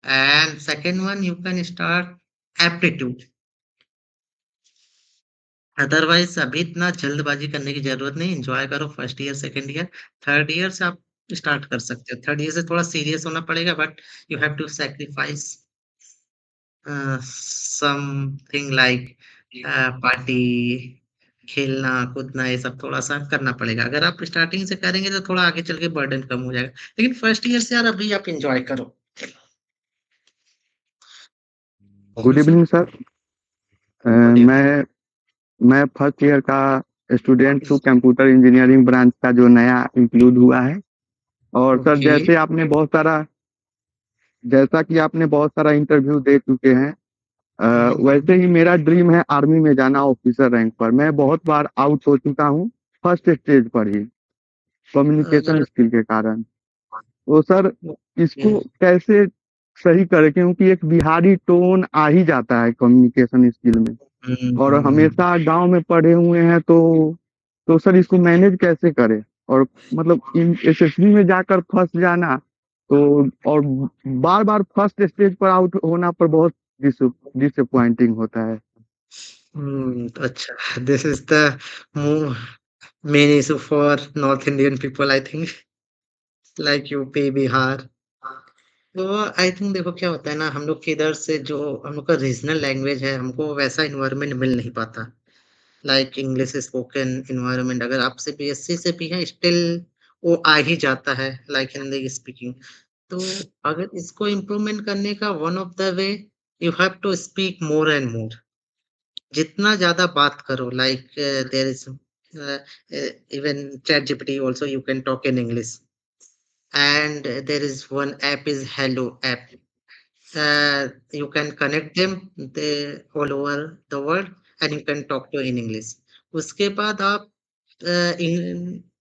And second one, you can start aptitude. Otherwise अभी इतना जल्दबाजी करने की जरूरत नहीं, एंजॉय करो first year, second year, third year से आप स्टार्ट कर सकते हो। थर्ड ईयर से थोड़ा सीरियस होना पड़ेगा, but you have to sacrifice something like party, खेलना कूदना, ये सब थोड़ा सा करना पड़ेगा। अगर आप स्टार्टिंग से करेंगे तो थोड़ा आगे चल के बर्डन कम हो जाएगा, लेकिन फर्स्ट ईयर से यार अभी आप एंजॉय करो। Good hello sir. Evening sir. Good evening. मैं फर्स्ट ईयर का स्टूडेंट हूँ, कंप्यूटर इंजीनियरिंग ब्रांच का जो नया इंक्लूड हुआ है। और सर ओके। जैसा कि आपने बहुत सारा इंटरव्यू दे चुके हैं, हम्म। वैसे ही मेरा ड्रीम है आर्मी में जाना, ऑफिसर रैंक पर। मैं बहुत बार आउट हो चुका हूँ फर्स्ट स्टेज पर ही, कम्युनिकेशन अगर स्किल के कारण। तो सर ओके। इसको कैसे सही करें, क्योंकि एक बिहारी टोन आ ही जाता है कम्युनिकेशन स्किल में, और हम्म। हमेशा गांव में पढ़े हुए हैं। तो सर इसको मैनेज कैसे करें? और मतलब इन एसएसबी में जाकर फंस जाना, तो और बार बार फर्स्ट स्टेज पर आउट होना पर बहुत डिसअपॉइंटिंग होता है। तो अच्छा, this is the main issue for north Indian people I think, like UP, Bihar. तो आई थिंक देखो क्या होता है ना, हम लोग के इधर से जो हम लोग का रीजनल लैंग्वेज है, हमको वैसा इन्वायरमेंट मिल नहीं पाता। लाइक इंग्लिश स्पोकन इन्वायरमेंट, अगर आप सीबीएसई से भी हैं स्टिल वो आ ही जाता है, लाइक हिंदी स्पीकिंग। तो अगर इसको इम्प्रूवमेंट करने का one of the way, you have to speak more and more. जितना ज़्यादा बात करो, like there is even ChatGPT also you can talk in English, and there is one app is hello app. You can connect them they all over the world, and you can talk to in English. उसके बाद आप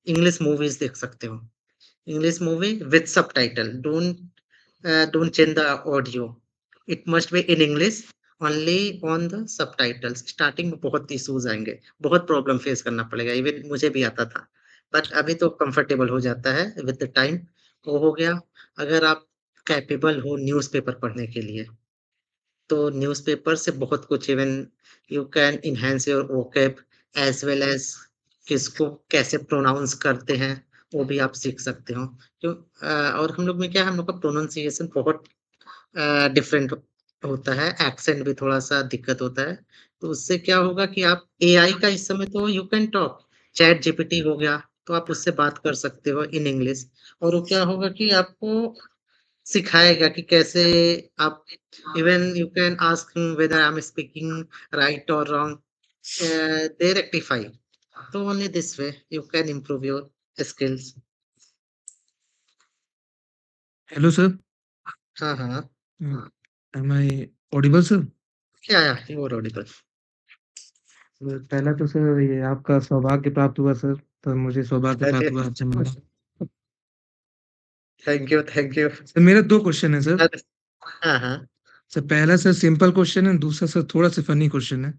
English movies देख सकते हो, English movie with subtitle. Don't change the audio, it must be in English only on the subtitles. Starting में बहुत issues आएंगे, बहुत प्रॉब्लम फेस करना पड़ेगा, इवन मुझे भी आता था, बट अभी तो कंफर्टेबल हो जाता है विद द टाइम। वो हो गया। अगर आप कैपेबल हो न्यूज़पेपर पढ़ने के लिए, तो न्यूज़पेपर से बहुत कुछ, even you can enhance your vocab as well as किसको कैसे प्रोनाउंस करते हैं, वो भी आप सीख सकते हो। और हम लोग में क्या है, हम लोग का प्रोनंसिएशन बहुत डिफरेंट होता है, एक्सेंट भी थोड़ा-सा दिक्कत होता है। तो उससे क्या होगा कि आप एआई का इस समय तो you can talk, chat GPT हो गया, तो आप उससे बात कर सकते हो इन इंग्लिश। और वो क्या होगा कि आपको सिखाएगा कि कैसे आप, even you can ask him whether I am speaking right और रॉन्ग, दे रेक्टिफाई। तो only this way you can improve your skills. Hello sir. हाँ, हाँ। Am I audible sir? Yeah, you are audible. पहला तो sir ये आपका सौभाग्य प्राप्त हुआ सर, तो मुझे सौभाग्य प्राप्त अरे! हुआ आपसे मिलना। Thank you, thank you. Sir मेरा 2 क्वेश्चन है सर। अरे! हाँ, हाँ। सर पहला सर सिंपल क्वेश्चन है, दूसरा सर थोड़ा सा फनी क्वेश्चन है।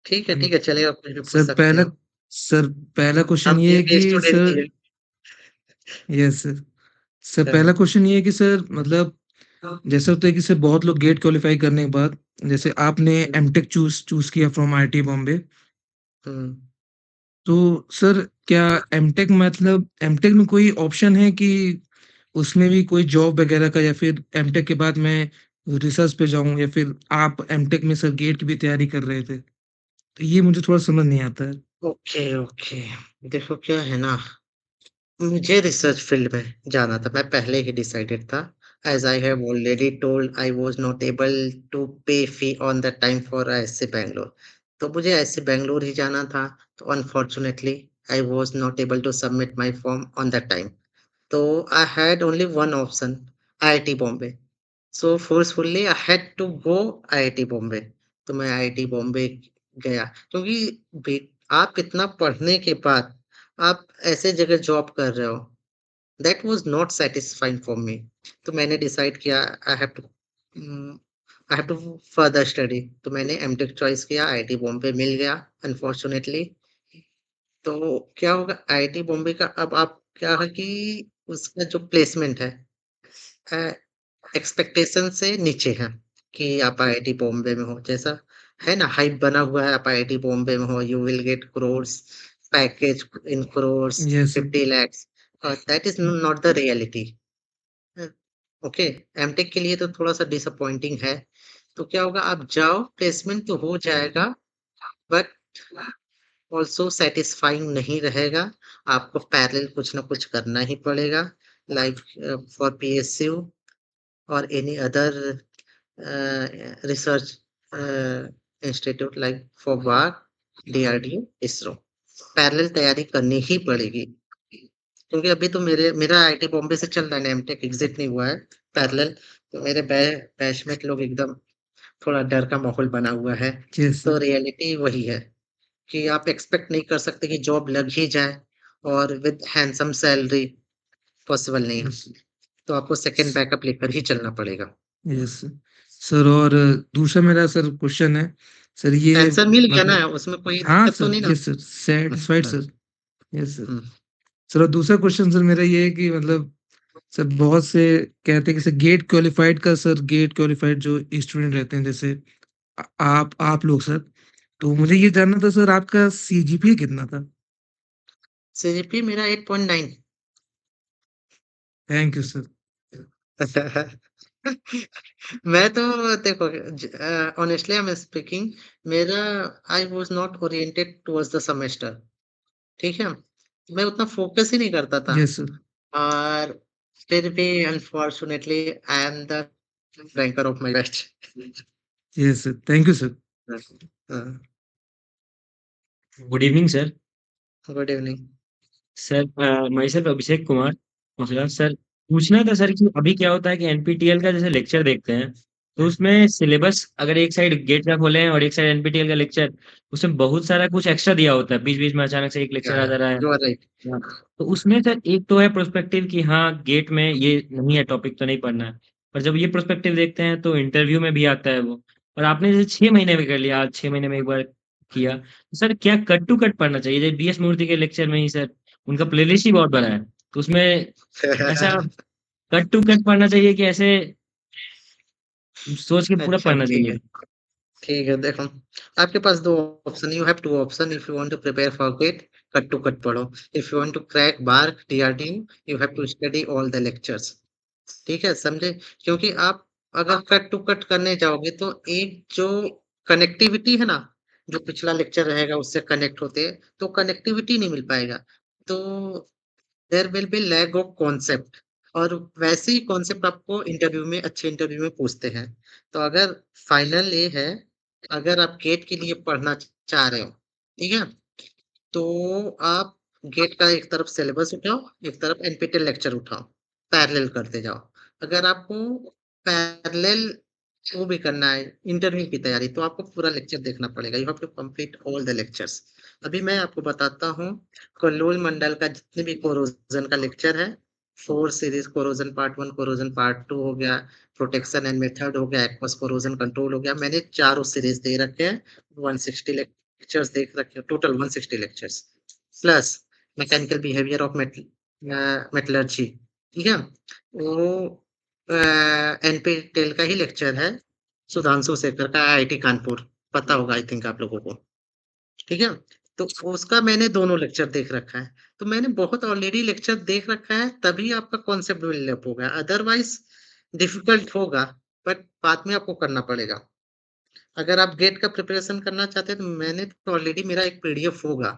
ठीक है, चलिए आप कुछ भी पूछ सर सकते हो। सर पहला क्वेश्चन हम ये भी है अभी कि स्टूडेंट ही सर, हैं। Yes sir. सर हाँ, पहला हाँ। क्वेश्चन ये है कि सर मतलब जैसा होता है कि सर बहुत लोग गेट क्वालिफाई करने के बाद, जैसे आपने हुँ, एमटेक चूज चूज किया फ्रॉम आईआईटी बॉम्बे, हुँ। तो सर क्या एमटेक मतलब एमटेक में कोई ऑप्शन है कि उसमें भी कोई जॉब वगैरह का, या फिर एमटेक के बाद मैं रिसर्च पे जाऊं, या फिर आप एमटेक में सर गेट की भी तैयारी कर रहे थे, तो ये मुझे थोड़ा समझ नहीं आता है। Okay, okay. देखो क्या है ना, मुझे रिसर्च फील्ड में जाना था, मैं पहले ही डिसाइडेड था। As I have already told, I was not able to pay fee on the time for IISc Bangalore. तो मुझे IISc Bangalore ही जाना था, तो unfortunately I was not able to submit my form on that time. So I had only one option, IIT Bombay. So forcefully I had to go IIT Bombay. तो मैं IIT Bombay गया क्योंकि आप इतना पढ़ने के बाद आप ऐसे जगह जॉब कर रहे हो, that was not satisfying for me. तो मैंने डिसाइड किया I have to further study. तो मैंने एमटेक चॉइस किया, आईआईटी बॉम्बे मिल गया अनफॉर्चुनेटली। तो क्या होगा आईआईटी बॉम्बे का, अब आप क्या है कि उसका जो प्लेसमेंट है एक्सपेक्टेशन से नीचे है कि आप आईआईटी बॉम्बे में हो, जैसा है ना हाइप बना हुआ है, आप आईआईटी बॉम्बे में हो, you will get crores, package in crores, yes sir. 50 lakhs, that is not the reality. Okay, MTech के लिए तो थोड़ा-सा डिसअपॉइंटिंग है। तो क्या होगा, आप जाओ, प्लेसमेंट तो हो जाएगा, बट ऑल्सो सैटिस्फाइंग नहीं रहेगा। आपको पैरेलल कुछ ना कुछ करना ही पड़ेगा, लाइक फॉर पीएसयू और any other research institute like for war, DRDO, ISRO. Parallel तैयारी करनी ही पड़ेगी। क्योंकि अभी तो मेरा आईआईटी बॉम्बे से चल रहा है, एमटेक एग्जिट नहीं हुआ है पैरेलल। तो मेरे बैचमेट लोग एकदम थोड़ा डर का माहौल बना हुआ है। यस तो सर। रियलिटी वही है कि आप एक्सपेक्ट नहीं कर सकते कि जॉब लग ही जाए और विद हैंडसम सैलरी, पॉसिबल नहीं है। यस तो आपको सेकंड बैकअप लेकर ही चलना पड़ेगा। Yes sir. और दूसरा मेरा सर क्वेश्चन है सर, ये आंसर मिल गया ना, मतलब उसमें कोई हाँ दिक्कत तो सर, नहीं ना? यस सर, सेटिस्फाइड हाँ, सर। Yes sir. हुँ, सर और दूसरा क्वेश्चन सर मेरा ये है कि मतलब सर बहुत से कहते हैं कि सर गेट क्वालिफाइड का, सर गेट क्वालिफाइड जो स्टूडेंट रहते हैं जैसे आप लोग सर, तो मुझे ये जानना था सर आपका सीजीपीए कितना था? सीजीपीए मेरा 8.9। Thank you sir. मैं तो देखो ऑनेस्टली आई एम स्पीकिंग, मेरा I was not oriented towards the semester, ठीक है? मैं उतना फोकस ही नहीं करता था यस सर। और फिर भी unfortunately I am the ranker of my batch. Yes sir, thank you sir. Good evening sir. Good evening. Sir myself Abhishek Kumar Mukhla. Sir पूछना था सर कि अभी क्या होता है कि एनपीटीएल का जैसे लेक्चर देखते हैं, तो उसमें सिलेबस अगर एक साइड गेट का खोले हैं और एक साइड एनपीटीएल का लेक्चर, उसमें बहुत सारा कुछ एक्स्ट्रा दिया होता है, बीच बीच में अचानक से एक लेक्चर आ जा रहा है। You are right. हाँ, तो उसमें सर एक तो है प्रोस्पेक्टिव कि हाँ गेट में ये नहीं है, टॉपिक तो नहीं पढ़ना है, पर जब ये प्रोस्पेक्टिव देखते हैं तो इंटरव्यू में भी आता है वो। और आपने जैसे 6 महीने में कर लिया, आज 6 महीने में एक बार किया, तो सर क्या कट टू कट पढ़ना चाहिए? जैसे बीएस मूर्ति के लेक्चर में ही सर उनका प्लेलिस्ट ही बहुत बड़ा है, तो उसमें ऐसा कट टू कट पढ़ना चाहिए कि ऐसे सोच के पूरा अच्छा पढ़ना ठीक है। चाहिए? ठीक है, देखो आपके पास 2 option, you have 2 option. If you want to prepare for GATE, cut to cut पढ़ो। If you want to crack बार DRDO, you have to study all the lectures. ठीक है, समझे? क्योंकि आप अगर कट टू कट करने जाओगे तो एक जो कनेक्टिविटी है ना, जो पिछला लेक्चर रहेगा उससे कनेक्ट होते हैं, तो कनेक्टिविटी नहीं मिल पाएगा। तो there will be lack of concept, और वैसे ही कॉन्सेप्ट आपको इंटरव्यू में, अच्छे इंटरव्यू में पूछते हैं। तो अगर फाइनल ये है, अगर आप गेट के लिए पढ़ना चाह रहे हो, ठीक है? तो आप गेट का एक तरफ सिलेबस उठाओ, एक तरफ एनपीटीईएल लेक्चर उठाओ, पैरेलल करते जाओ। अगर आपको पैरेलल वो भी करना है, इंटरव्यू की तैयारी, तो आपको पूरा लेक्चर देखना पड़ेगा। You have to complete all the lectures. अभी मैं आपको बताता हूँ, कलोल मंडल का जितने भी कोरोजन का लेक्चर है, 4 series, corrosion part 1, corrosion part 2 हो गया, प्रोटेक्शन एंड मेथड हो गया, एक्वस कोरोजन कंट्रोल हो गया। मैंने चारों सीरीज दे रखे हैं, 160 लेक्चर्स देख रखे हैं, total 160 lectures plus mechanical behaviour of metallurgy, ठीक है? वो एनपीटीईएल का ही लेक्चर है, सुधांशु शेखर का, आईआईटी कानपुर, पता होगा आई थिंक आप लोगों को, ठीक है? तो उसका मैंने दोनों लेक्चर देख रखा है। तो मैंने बहुत ऑलरेडी लेक्चर देख रखा है, तभी आपका कॉन्सेप्ट डेवलप होगा, अदरवाइज डिफिकल्ट होगा, बट बाद में आपको करना पड़ेगा। अगर आप गेट का प्रिपरेशन करना चाहते हैं, तो मैंने तो ऑलरेडी, मेरा एक पीडीएफ होगा,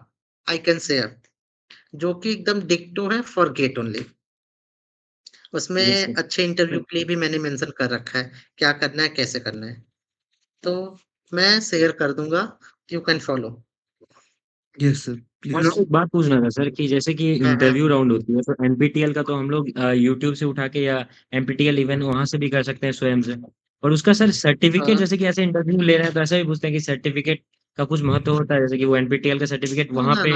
आई कैन शेयर, जो कि एकदम डिक्टो है फॉर गेट ओनली। उसमें यस सर। अच्छे इंटरव्यू के लिए भी मैंने मेंशन कर रखा है, क्या करना है, कैसे करना है। तो मैं शेयर कर दूँगा, you can follow. Yes sir, और प्लीज़। सर एक बात पूछना था सर कि जैसे कि हाँ, हाँ। इंटरव्यू राउंड होती है तो एनपीटीईएल का तो हम लोग यूट्यूब से उठा के या एनपीटीईएल इवन वहाँ से भी कर सकते हैं स्वयं से। और उसका सर सर्टिफिकेट हाँ। जैसे कि ऐसे इंटरव्यू ले रहे हैं तो ऐसा भी पूछते हैं कि सर्टिफिकेट का कुछ महत्व होता है जैसे कि वो एनपीटीईएल का सर्टिफिकेट वहाँ पे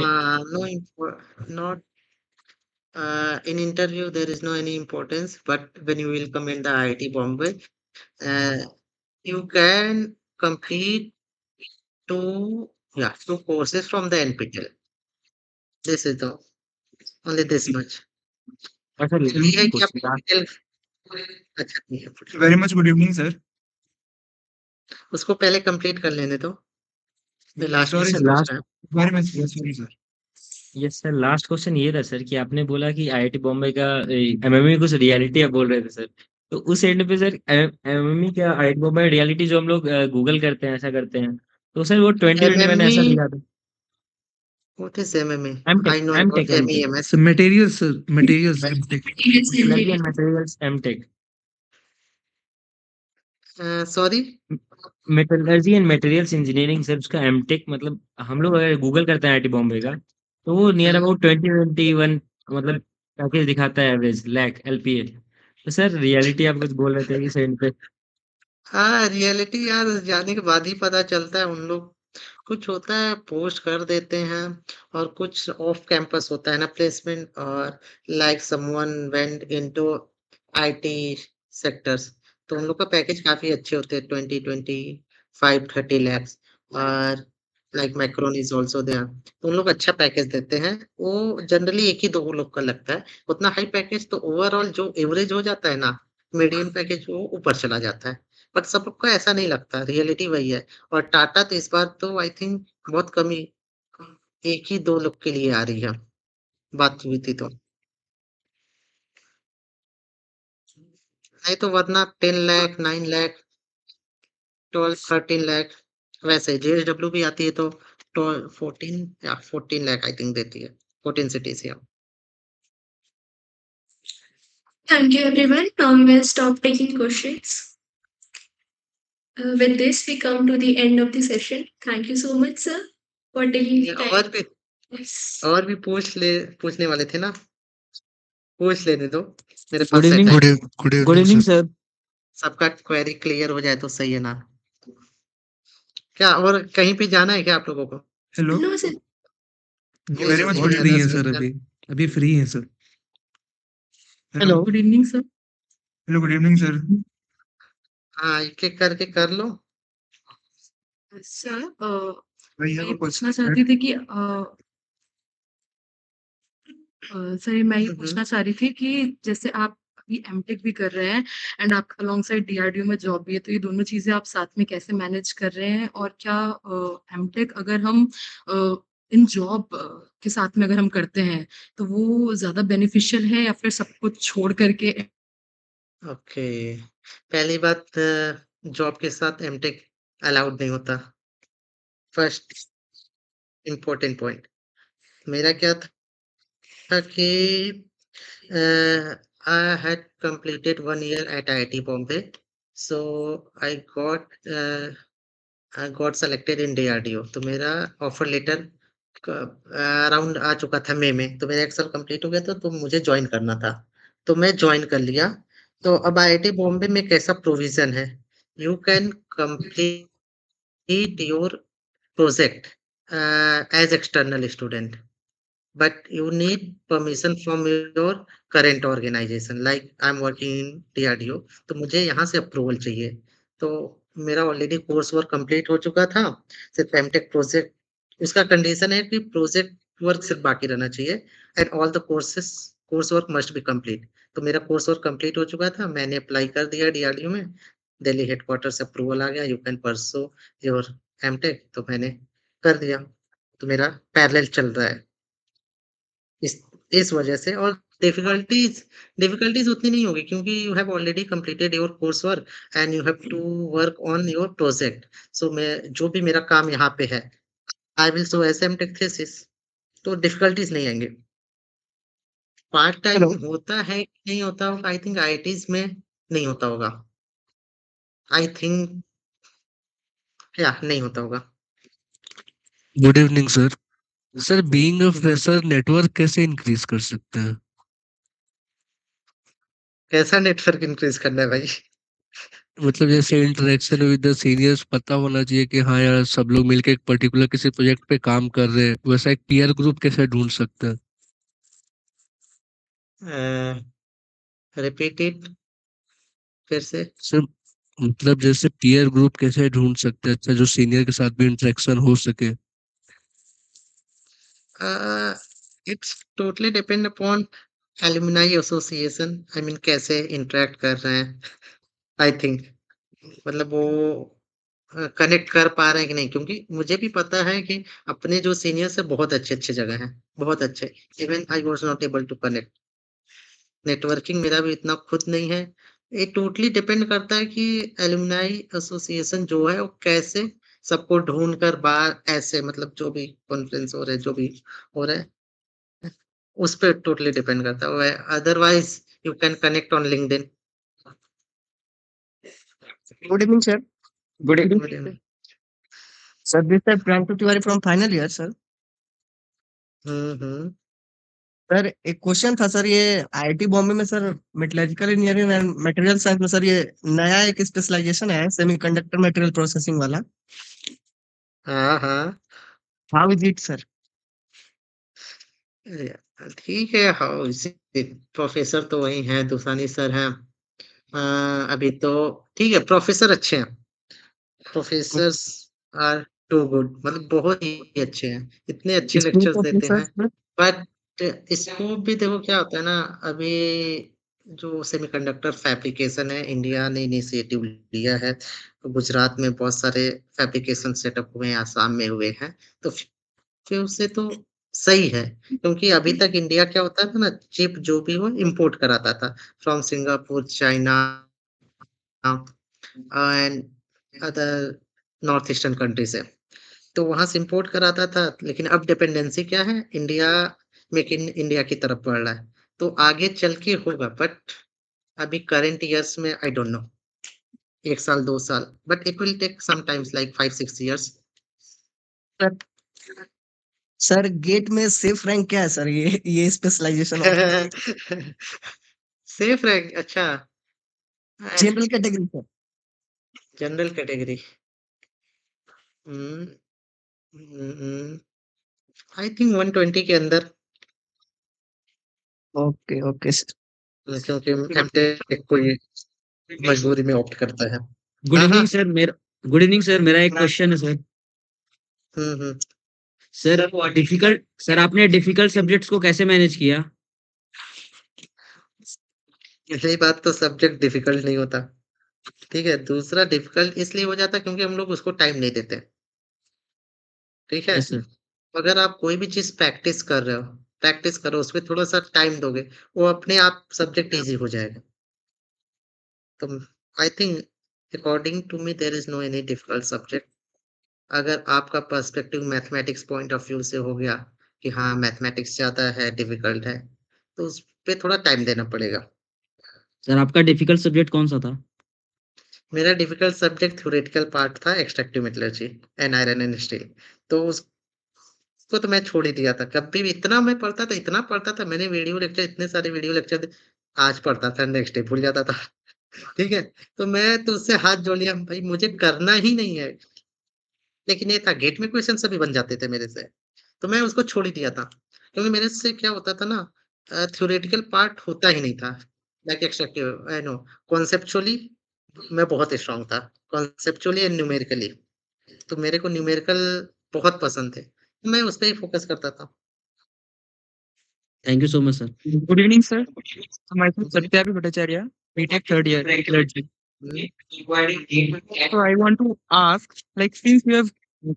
No, not in interview there is no any importance, but when you will come in the IIT Bombay, uh, you can complete two courses from the NPTEL. This is the only this much. और sir ये है कि आप कुछ NPTEL अच्छा नहीं है, very much good evening sir. उसको पहले कंप्लीट कर लेने दो, फिर लास्ट में सॉरी सर सर, पूछना लास्ट है। Very much sorry sir. Yes sir last question ये था सर कि आपने बोला कि आईआईटी बॉम्बे का एमएमई कुछ रियलिटी आप बोल रहे थे सर तो उस एंड पे सर एमएमई क्या आईआईटी बॉम्बे रियलिटी जो हम लोग गूगल करते हैं ऐसा करते हैं तो सर वो 2021 MMA, ऐसा दिखा था what is MMA? MTech I know about MTech MTech MEMS. Sir materials sir, materials Yes, metallurgy and indeed. Materials MTech Sorry? Metallurgy and materials engineering sir उसका एमटेक मतलब हम लोग अगर गूगल करते हैं आईआईटी बॉम्बे का तो वो नियर हाँ, अबाउट 2021 मतलब पैकेज दिखाता है एवरेज लैक एलपीए तो सर रियलिटी आप कुछ बोल रहे थे कि सेंड पे हाँ, रियलिटी यार जाने के बाद ही पता चलता है। उन लोग कुछ होता है पोस्ट कर देते हैं और कुछ ऑफ कैंपस होता है ना प्लेसमेंट, और like someone went into IT sectors, तो उन लोग का पैकेज काफी अच्छे होते हैं, 20-25-30 lakhs, और like Micron is also there, तो उन लोग अच्छा पैकेज देते हैं। वो जनरली एक ही दो लोग का लगता है उतना हाई पैकेज, तो ओवरऑल जो एवरेज हो जाता है ना, मीडियम पैकेज वो ऊपर चला जाता है, बट सब लोग का ऐसा नहीं लगता, रियलिटी वही है। और टाटा तो इस बार तो आई थिंक बहुत कम ही, एक ही दो लोग के लिए आ रही है, बात हुई थी तो, नहीं तो वरना 10 लाख 9 लाख 12-13 लाख वैसे जेएसडब्ल्यू भी आती है तो 14 लाख आई थिंक देती है, 14 cities या। Thank you, everyone. Now we will stop taking questions. With this, we come to the end of the session. Thank you so much, sir, for taking the time. Yes. और भी पूछने वाले थे ना, पूछ लेने दो, मेरे गुड पास इवनिंग सेट है। गुड गुड इवनिंग सर सबका क्वेरी क्लियर हो जाए तो सही है ना। क्या और कहीं पे जाना है क्या आप लोगों को? Hello, No, sir. Very much good बहुत फ्री इवनिंग हैं सर। सर अभी, अभी फ्री हैं sir. Hello, Good evening, sir. Hello good evening sir. हाँ, एक-एक करके कर लो। सर मैं पूछना चाहती थी कि सर मैं ये हुँ, हुँ। पूछना चाह रही थी कि जैसे आप अभी एमटेक भी कर रहे हैं एंड आप अलोंग साइड डीआरडीओ में जॉब भी है, तो ये दोनों चीज़ें आप साथ में कैसे मैनेज कर रहे हैं? और क्या एमटेक अगर हम इन जॉब के साथ में अगर हम करते हैं, तो वो ज़्यादा बेनिफिशियल है या फिर सब कुछ छोड़ कर के ओके, पहली बात, जॉब के साथ एमटेक अलाउड नहीं होता, फर्स्ट इम्पोर्टेंट पॉइंट। मेरा क्या था कि I had completed 1 year at IIT Bombay, so I got selected in DRDO, तो मेरा ऑफर लेटर अराउंड आ चुका था मई में, तो मेरा 1 साल कंप्लीट हो गया था, तो मुझे जॉइन करना था, तो मैं जॉइन कर लिया। तो अब आईआईटी बॉम्बे में कैसा प्रोविजन है, you can complete your project as external student, but you need permission from your current organization, like I'm working in DRDO, तो मुझे यहाँ से अप्रूवल चाहिए। तो मेरा ऑलरेडी कोर्स वर्क कंप्लीट हो चुका था, सिर्फ एमटेक प्रोजेक्ट उसका कंडीशन है कि प्रोजेक्ट वर्क सिर्फ बाकी रहना चाहिए, and all the course work must be complete. तो मेरा कोर्स वर्क कंप्लीट हो चुका था, मैंने अप्लाई कर दिया डीआरडीओ में, दिल्ली हेडक्वार्टर से अप्रूवल आ गया, you can pursue your MTech, तो मैंने कर दिया, तो मेरा पैरेलल चल रहा है। इस वजह से, और डिफिकल्टीज उतनी नहीं होगी क्योंकि you have already completed your course work and you have to work on your project. So मैं जो भी मेरा काम यहाँ पे है, I will show as M tech thesis, तो डिफिकल्टीज नहीं आएंगे। पार्ट टाइम हेलो होता है कि नहीं होता होगा, आई थिंक आईआईटीज में नहीं होता होगा, आई थिंक, या नहीं होता होगा। Good evening sir. Sir being a fresher network कैसे इंक्रीज कर सकते हैं? कैसा नेटवर्क इंक्रीज करना है भाई? मतलब जैसे इंटरेक्शन विद द सीनियर्स पता होना चाहिए कि हाँ यार सब लोग मिलके एक पर्टिकुलर किसी प्रोजेक्ट पे काम कर रहे हैं, वैसा एक पीयर ग्रुप कैसे ढूंढ सकते हैं? रिपीटेड फिर से। सर मतलब जैसे पीयर ग्रुप कैसे ढूंढ सकते हैं, अच्छा जो सीनियर के साथ भी इंटरेक्शन हो सके? It's totally depend upon alumni association, I mean कैसे इंटरेक्ट कर रहे हैं, आई थिंक, मतलब वो कनेक्ट कर पा रहे हैं कि नहीं, क्योंकि मुझे भी पता है कि अपने जो सीनियर्स है बहुत अच्छे अच्छे जगह हैं, बहुत अच्छे, even I was not able to connect, networking मेरा भी इतना खुद नहीं है। ये टोटली डिपेंड करता है कि एलुमनाई एसोसिएशन जो है वो कैसे सबको ढूंढ कर बाहर, ऐसे मतलब जो भी कॉन्फ्रेंस हो रहे जो भी हो रहा है, उस पे टोटली डिपेंड करता है, otherwise you can connect on LinkedIn. Good evening, sir. Good evening Sir, this is Prank Tiwari from final year, sir. Hmm. Sir एक क्वेश्चन था सर, ये आईआईटी बॉम्बे में sir metallurgical engineering and material science में sir ये नया एक specialisation है semiconductor material processing वाला। हाँ हाँ। How is it sir? ठीक है, हाउ प्रोफेसर तो वही हैं, दूसानी सर हैं। अभी तो ठीक है, प्रोफेसर अच्छे हैं, प्रोफेसर्स आर टू गुड, मतलब बहुत ही अच्छे हैं, इतने अच्छे स्कूप लेक्चर्स ऑफ देते हैं। सर? बट स्कोप भी देखो क्या होता है ना, अभी जो सेमीकंडक्टर फैब्रिकेशन है, इंडिया ने इनिशिएटिव लिया है, तो गुजरात में बहुत सारे फैब्रिकेशन सेटअप हुए हैं, आसाम में हुए हैं, तो फिर उससे तो सही है, क्योंकि अभी तक इंडिया क्या होता था ना, चिप जो भी हो इम्पोर्ट कराता था from Singapore, China and other north eastern country से, तो वहां से इम्पोर्ट कराता था, लेकिन अब डिपेंडेंसी क्या है, इंडिया मेक इन इंडिया की तरफ बढ़ रहा है, तो आगे चल के होगा, बट अभी करंट ईयर्स में आई डोंट नो, 1 साल 2 साल, but it will take some times like 5 6 years। Sir sir GATE में सेफ रैंक क्या है सर, ये स्पेशलाइजेशन ऑफ सेफ रैंक, अच्छा, general category sir? General category, I think 120 के अंदर, ओके ओके सर। क्योंकि एमटेक कोई मजबूरी में ऑप्ट करता है। गुड हाँ हाँ। Evening sir. मेरा एक क्वेश्चन है सर। हम्म। सर आपने डिफिकल्ट सब्जेक्ट्स को कैसे मैनेज किया? यही बात, तो सब्जेक्ट डिफिकल्ट नहीं होता, ठीक है, दूसरा डिफिकल्ट इसलिए हो जाता है क्योंकि हम लोग उसको टाइम नहीं देते, ठीक है। Yes sir. अगर आप कोई भी चीज प्रैक्टिस कर रहे हो, प्रैक्टिस करो, उसपे थोड़ा सा टाइम दोगे, वो अपने आप सब्जेक्ट इजी हो जाएगा, तो I think according to me there is no any difficult subject. अगर आपका perspective mathematics point of view से हो गया कि हाँ मैथमेटिक्स ज्यादा है, डिफिकल्ट है, तो उस पे थोड़ा टाइम देना पड़ेगा। सर आपका डिफिकल्ट सब्जेक्ट कौन सा था? मेरा डिफिकल्ट सब्जेक्ट थ्योरेटिकल पार्ट था, extractive metallurgy and iron and steel, तो उसको तो मैं छोड़ ही दिया था, कभी भी इतना मैं पढ़ता था, इतना पढ़ता था, मैंने वीडियो लेक्चर, इतने सारे वीडियो लेक्चर आज पढ़ता था, नेक्स्ट डे भूल जाता था। ठीक है, तो मैं तो उससे हाथ जोड़ लिया, भाई मुझे करना ही नहीं है, लेकिन ये था गेट में क्वेश्चन सभी बन जाते थे मेरे से, तो मैं उसको छोड़ ही दिया था, क्योंकि मेरे से क्या होता था ना, थ्योरेटिकल पार्ट होता ही नहीं था, like extractive I know, conceptually मैं बहुत स्ट्रांग था, कॉन्सेप्चुअली एंड न्यूमेरिकली, तो मेरे को न्यूमेरिकल बहुत पसंद थे, मैं उस पे ही फोकस करता था। Thank you so much sir. Good evening, sir. Myself Satyabhi Bhattacharya, BTech third year, metallurgy. So I want to ask, like, since you have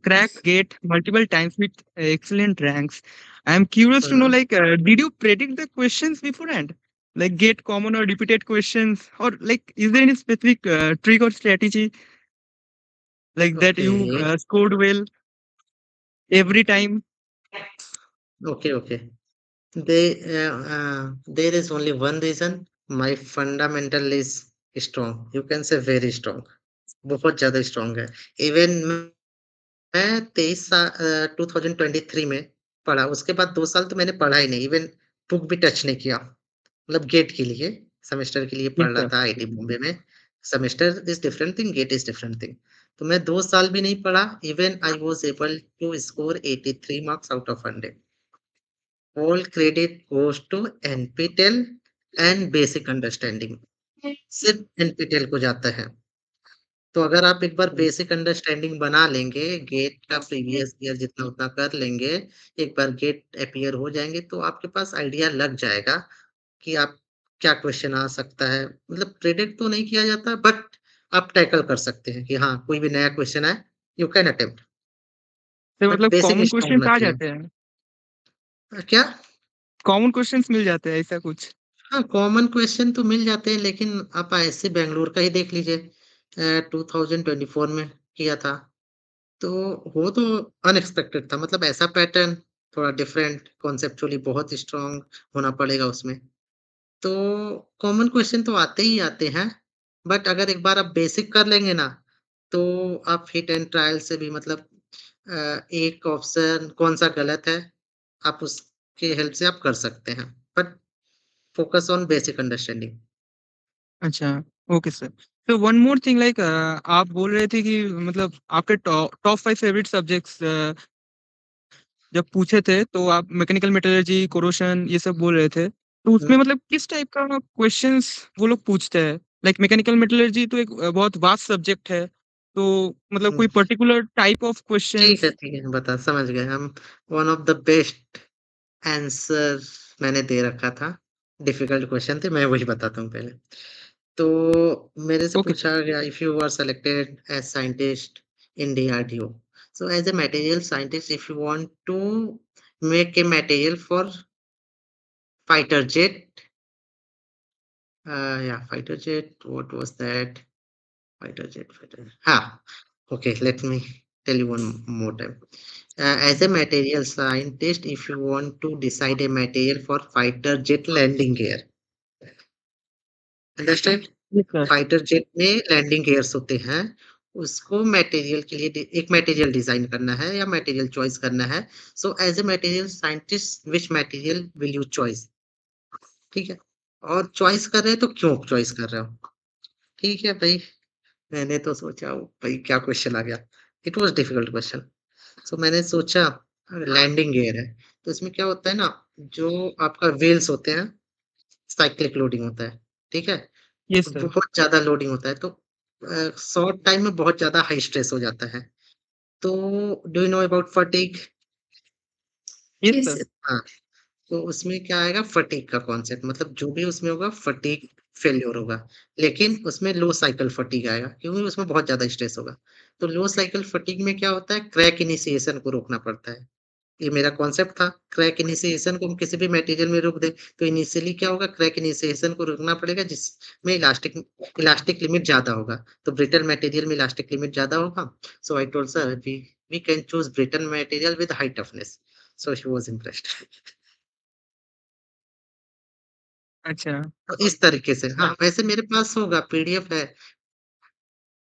cracked GATE multiple times with excellent ranks, I am curious to know, Mhm. like, did you predict the questions beforehand? Like GATE common or repeated questions, or like, is there any specific trick or strategy like that you Okay, scored well every time? okay, okay. There is only one reason. My fundamental is strong. You can say very strong. बहुत ज़्यादा strong है। Even मैं 2023 में पढ़ा, उसके बाद 2 साल तो मैंने पढ़ा ही नहीं, इवन बुक भी टच नहीं किया। मतलब गेट के लिए, सेमेस्टर के लिए यस पढ़ रहा सर। था आईआईटी बॉम्बे में। Semester is different thing, GATE is different thing. तो मैं 2 साल भी नहीं पढ़ा, even I was able to score 83 marks out of 100। All credit goes to NPTEL and basic understanding. सिर्फ NPTEL को जाता है। तो अगर आप एक बार बेसिक अंडरस्टैंडिंग बना लेंगे, गेट का प्रीवियस ईयर जितना उतना कर लेंगे, एक बार गेट अपीयर हो जाएँगे तो आपके पास आइडिया लग जाएगा कि आप क्या क्वेश्चन आ सकता है। मतलब प्रेडिक्ट तो नहीं किया जाता बट आप टैकल कर सकते हैं कि हाँ, कोई भी नया क्वेश्चन आए, यू कैन अटेम्प्ट। तो बट मतलब बेसिक कॉमन स्ट्रांग क्वेश्चंस होना आ चाहिए। जाते हैं, क्या? कॉमन क्वेश्चंस मिल जाते हैं ऐसा कुछ? हाँ, कॉमन क्वेश्चन तो मिल जाते हैं लेकिन आप आईआईएससी बैंगलोर का ही देख लीजिए। 2024 में किया था, तो वो तो अनएक्सपेक्टेड था। मतलब ऐसा पैटर्न थोड़ा डिफरेंट, कॉन्सेप्चुअली बहुत स्ट्रॉन्ग होना पड़ेगा उसमें। तो कॉमन क्वेश्चन तो आते ही आते हैं, बट अगर एक बार आप बेसिक कर लेंगे ना, तो आप हिट एंड ट्रायल से भी मतलब एक ऑप्शन कौन-सा गलत है, आप उसकी हेल्प से आप कर सकते हैं। But focus on basic understanding. अच्छा, ओके सर। तो वन मोर थिंग लाइक आप बोल रहे थे कि मतलब आपके टॉप 5 फेवरेट सब्जेक्ट्स जब पूछे थे तो आप मैकेनिकल मेटलर्जी, कोरोशन ये सब बोल रहे थे। तो हुँ, उसमें मतलब किस टाइप का क्वेश्चंस वो लोग पूछते हैं? लाइक मैकेनिकल मेटलर्जी तो एक बहुत वास्ट सब्जेक्ट है। तो मतलब हुँ। कोई पर्टिकुलर टाइप ऑफ क्वेश्चंस? ठीक है, बता समझ गए हम। One of the best answer मैंने दे रखा था। डिफिकल्ट क्वेश्चन थे, मैं वही बताता हूँ पहले। तो मेरे से ओके सर। पूछा गया if you are selected as scientist in DRDO, so as a material scientist if you want to make a material for fighter jet, या fighter jet, what was that? Fighter jet, हाँ, okay, let me tell you one more time. As a material scientist, if you want to decide a material for fighter jet landing gear, understand? Yes sir. Fighter jet में landing gears होते हैं, उसको material के लिए एक material design करना है या मटेरियल चॉइस करना है। So as a material scientist which material will you choice? ठीक है, और चॉइस कर रहे हैं तो क्यों चॉइस कर रहे हो? ठीक है भाई, मैंने तो सोचा भाई क्या क्वेश्चन आ गया। It was difficult question. So मैंने सोचा लैंडिंग गियर है, तो इसमें क्या होता है ना, जो आपका व्हील्स होते हैं, साइक्लिक लोडिंग होता है, ठीक है? Yes sir. बहुत ज़्यादा लोडिंग होता है तो शॉर्ट टाइम में बहुत ज़्यादा हाई स्ट्रेस हो जाता है। तो do you know about fatigue? Yes Yes, sir. sir. हाँ, तो उसमें क्या आएगा फटीग का कॉन्सेप्ट, मतलब जो भी उसमें होगा फटीग फेल्योर होगा। लेकिन उसमें लो साइकिल फटीग आएगा क्योंकि उसमें बहुत ज़्यादा स्ट्रेस होगा। तो लो साइकिल फटीग में क्या होता है, क्रैक इनिशिएशन को रोकना पड़ता है। ये मेरा कॉन्सेप्ट था, क्रैक इनिशिएशन को हम किसी भी मटेरियल में रोक दें, तो इनिशियली क्या होगा, क्रैक इनिशिएशन को रोकना पड़ेगा जिसमें इलास्टिक लिमिट ज़्यादा होगा। तो ब्रिटल मटेरियल में इलास्टिक लिमिट ज़्यादा होगा। So I told sir we can choose brittle material with high toughness. So she was impressed. अच्छा। तो इस तरीके से हाँ, वैसे मेरे पास होगा पीडीएफ है।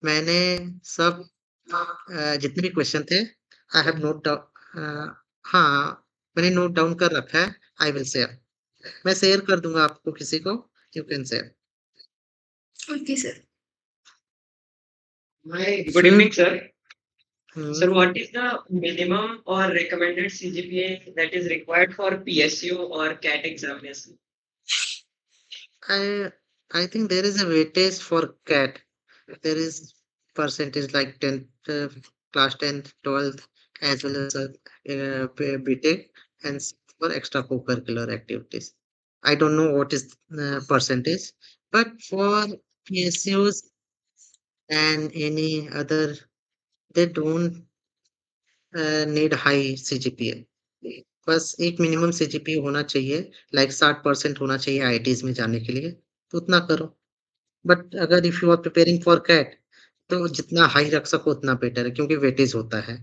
मैंने सब जितने भी क्वेश्चन थे आई हैव नोट डाउन, हाँ, मैंने नोट डाउन कर रखा है। I will share. मैं शेयर कर दूँगा आपको किसी को, you can share. Okay, sir. Good sir evening, sir. Hmm, Sir, what is the minimum or recommended CGPA that is required for PSU or CAT examination? I I think there is a weightage for CAT. There is percentage like 10th, class 10th, 12th, as well as BTech and for extra co-curricular activities. I don't know what is percentage, but for PSUs and any other, they don't need high CGPA. बस एक minimum CGPA होना चाहिए, like 60% होना चाहिए IITs में जाने के लिए, तो उतना करो। बट अगर if you are preparing for CAT, तो जितना हाई रख सको उतना बेटर है क्योंकि वेटेज होता है।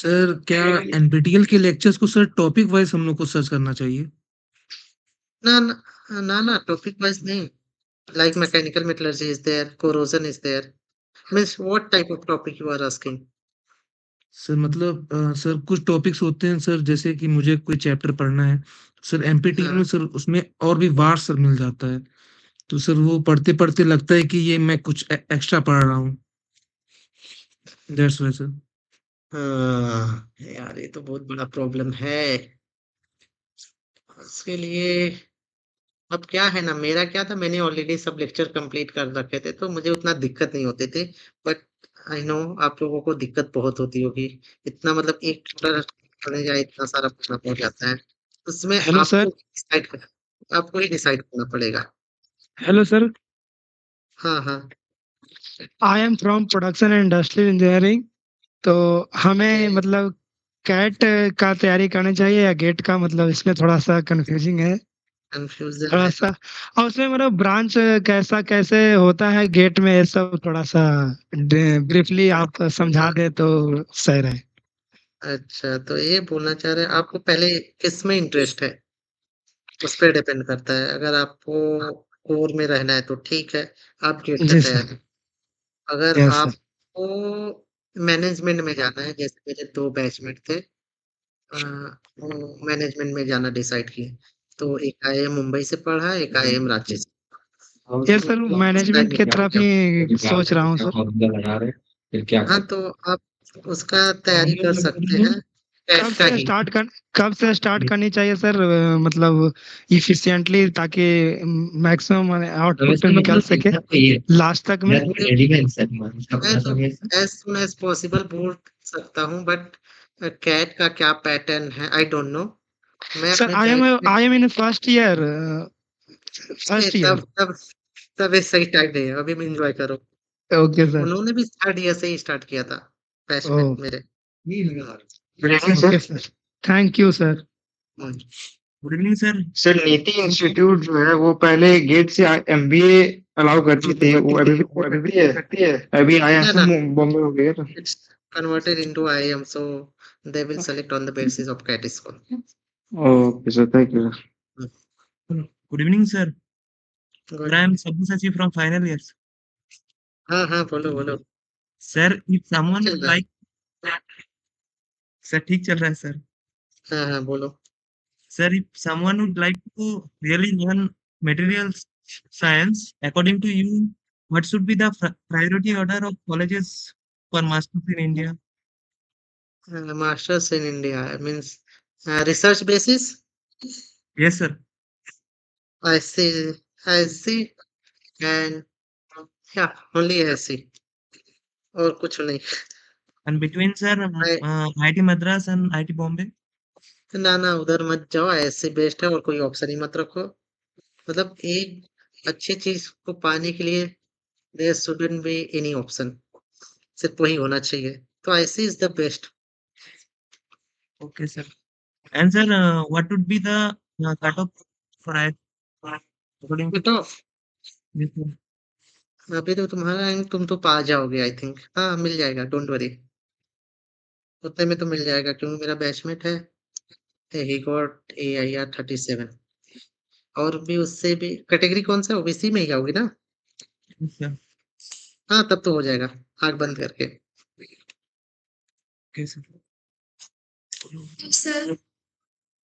सर क्या एनपीटीईएल के लेक्चर्स को सर टॉपिक वाइज हम लोग को सर्च करना चाहिए? ना, ना, topic wise नहीं. Like mechanical metallurgy is there, corrosion is there. Means what type of topic you are asking? Sir मतलब सर कुछ टॉपिक्स होते हैं सर, जैसे कि मुझे कोई चैप्टर पढ़ना है, सर एनपीटीईएल में हाँ. सर उसमें और भी वार सर मिल जाता है। तो सर वो पढ़ते-पढ़ते लगता है कि ये मैं कुछ एक्स्ट्रा पढ़ रहा हूँ। That's why sir. हाँ, यार ये तो बहुत बड़ा प्रॉब्लम है। उसके लिए अब क्या है ना, मेरा क्या था, मैंने ऑलरेडी सब लेक्चर कंप्लीट कर रखे थे, तो मुझे उतना दिक्कत नहीं होती थी। बट आई नो आप लोगों को दिक्कत बहुत होती होगी। इतना मतलब एक ट्यूटर पढ़ने जाए इतना सारा पढ़ना पड़ जाता है। उसमें हेलो सर। आपको ही डिसाइड करना पड़ेगा। Hello sir. हाँ, हाँ। I am from production and industrial engineering. तो हमें मतलब कैट का तैयारी करनी चाहिए या गेट का, मतलब इसमें थोड़ा-सा कन्फ्यूजिंग है। कन्फ्यूज़न है। थोड़ा-सा और उसमें मतलब ब्रांच कैसा कैसे होता है गेट में, ये सब थोड़ा-सा ब्रीफली आप समझा दें तो सही रहे। अच्छा, तो ये बोलना चाह रहे हैं आपको पहले किसमें इंटरेस्ट है? उस पे डिपेंड करता है। अगर आपको कोर में रहना है तो ठीक है, आप गेट का जी सर। तैयारी। अगर यस सर। आपको मैनेजमेंट में जाना है, जैसे मेरे 2 बैचमेट थे, वो मैनेजमेंट में जाना डिसाइड किए। तो एक आईआईएम मुंबई से पढ़ा, एक आईआईएम रांची से। यस तो सर, उसका मैनेजमेंट की तरफ ही सोच रहा हूँ सर। हाँ, तो आप उसका तैयारी कर सकते हैं, कैट कब का से ही। स्टार्ट कर कब से स्टार्ट करनी चाहिए सर, मतलब एफिशिएंटली, ताकि मैक्सिमम आउटपुट निकल सके लास्ट तक में? मैं तो एज़ सून एज़ पॉसिबल बोल सकता हूँ, बट कैट का क्या पैटर्न है, आई डोंट नो। मैं सर अपने बैच में I am in first year. नहीं, फर्स्ट ईयर। तब ये सही टाइम नहीं है, अभी भी एन्जॉय करो। Okay sir. उन्होंने भी थर्ड ईयर से ही स्टार्ट किया था, बैचमेट ओह! मेरे। Okay sir. Thank you sir. Hmm. Good evening sir. Sir नीति इंस्टीट्यूट जो है वो पहले गेट से एमबीए अलाउ करती थी, वो अभी भी करती है। अभी No, no, आईआईएम बॉम्बे हो गया। it's converted into IIM, so they will select on the basis of CAT score. Okay sir, thank you. Hmm. Good evening sir. Good. I am Sabyasachi from final year. हाँ, हाँ, बोलो, बोलो। Sir if someone चल would रहा है। Like sir ठीक चल रहा है सर। हाँ, हाँ, बोलो। Sir, if someone would like to really learn materials science, according to you, what should be the priority order of colleges for masters in India? Masters in India means research basis? Yes, sir. I see, I see, and yeah, only I see, और कुछ नहीं। And between sir, I IIT Madras and IIT Bombay. ना, उधर मत जाओ, ऐसे best है और कोई ऑप्शन ही मत रखो। मतलब एक अच्छी चीज़ को पाने के लिए there shouldn't be any option, सिर्फ वही होना चाहिए। तो IC is the best. Okay, sir. And sir, what would be the cutoff for IIT according to cut off yes, sir. अभी तो तुम्हारा रैंक तुम तो पा जाओगे आई थिंक। हाँ, मिल जाएगा, डोंट वरी। उतने में तो मिल जाएगा क्योंकि मेरा बैचमेट है, ही गॉट एआईआर 37 और भी उससे भी कैटेगरी कौन सा ओबीसी में ही आओगे ना? Yes, sir. हाँ, तब तो हो जाएगा, आँख बंद करके। Okay, sir. Sir,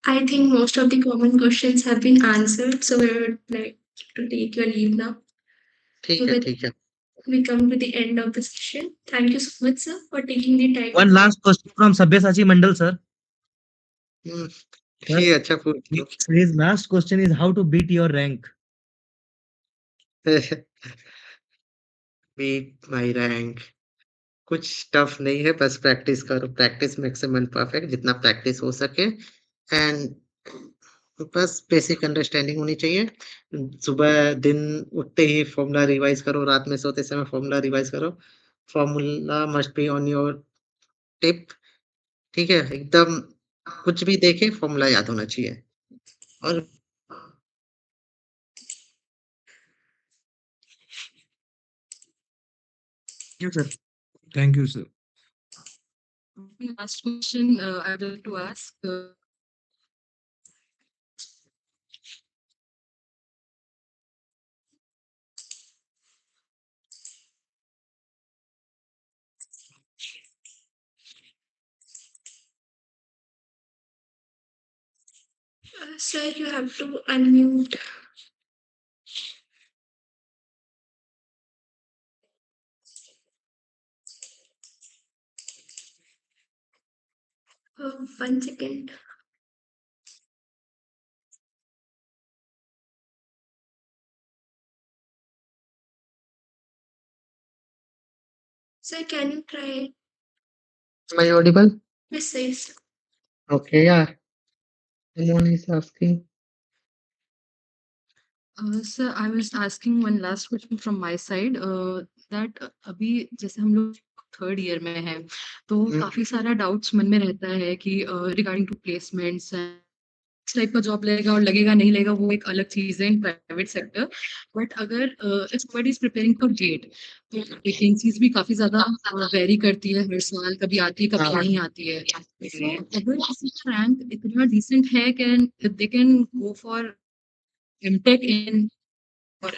I think most of the common questions have been answered, so we would like to take your leave now. ठीक So है, with ठीक है। we come to the end of the session. Thank you so much, sir, for taking the time. One last question from Sabyasachi Mandal, sir. Hmm, Sir, ये अच्छा पूछ his last question is how to beat your rank. Beat my rank कुछ tough नहीं है, बस practice करो, practice makes a man perfect, जितना practice हो सके एंड बस बेसिक अंडरस्टैंडिंग होनी चाहिए। सुबह दिन उठते ही फ़ॉर्मूला रिवाइज़ करो, रात में सोते समय फ़ॉर्मूला रिवाइज़ करो। Formula must be on your tip, ठीक है? एकदम कुछ भी देखें फ़ॉर्मूला याद होना चाहिए और Thank you, sir. Thank you sir. Last question I would like to ask. Sir, you have to unmute. One second. Sir, can you try? Am I audible? Yes, yes. Okay, yeah. Someone is asking. Sir, I was asking one last question from my side that अभी जैसे हम लोग third year में हैं तो काफी सारा doubts मन में रहता है कि रिगार्डिंग टू प्लेसमेंट्स किस टाइप का जॉब लगेगा और लगेगा नहीं लगेगा वो एक अलग चीज है इन प्राइवेट सेक्टर बट अगर if somebody is preparing for GATE तो वैकेंसीज भी काफी ज्यादा वेरी करती है हर साल कभी आती है कभी नहीं आती है तो अगर किसी का रैंक इतना डिसेंट है can they can go for MTech in और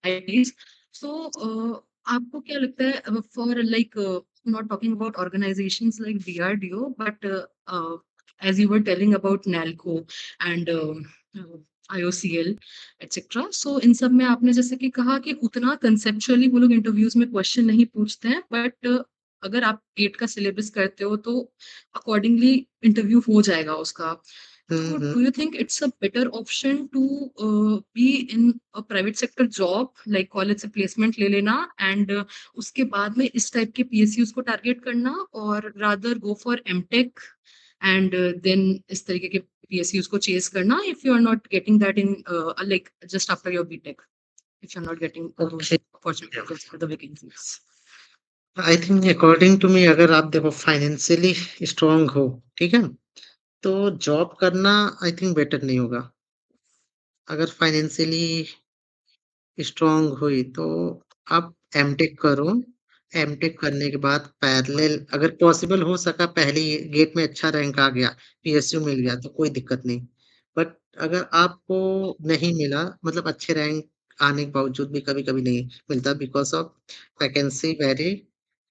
आईआईटीज सो आपको क्या लगता है for like not talking about organisations like DRDO but as you were telling about NALCO and IOCL etc. So इन सब में आपने जैसे कि कहा कि उतना कंसेप्चुअली वो लोग इंटरव्यूज में क्वेश्चन नहीं पूछते हैं बट अगर आप गेट का सिलेबस करते हो तो अकॉर्डिंगली इंटरव्यू हो जाएगा उसका So do you think it's a better option to be in a private sector job like college से प्लेसमेंट ले लेना and उसके बाद में इस टाइप के PSUs को टारगेट करना और rather go for MTech and then इस तरीके के PSUs को चेस करना if you are not getting that in like just after your BTech if you are not getting those opportunities for the vacancies. I think according to me अगर आप देखो financially strong हो, ठीक है? तो job करना I think better नहीं होगा। अगर फाइनेंशियली स्ट्रांग हुई तो आप एमटेक करो, एमटेक करने के बाद पैरेलल अगर पॉसिबल हो सका पहले ही गेट में अच्छा रैंक आ गया, पीएसयू मिल गया तो कोई दिक्कत नहीं। बट अगर आपको नहीं मिला मतलब अच्छे रैंक आने के बावजूद भी कभी-कभी नहीं मिलता because of vacancy very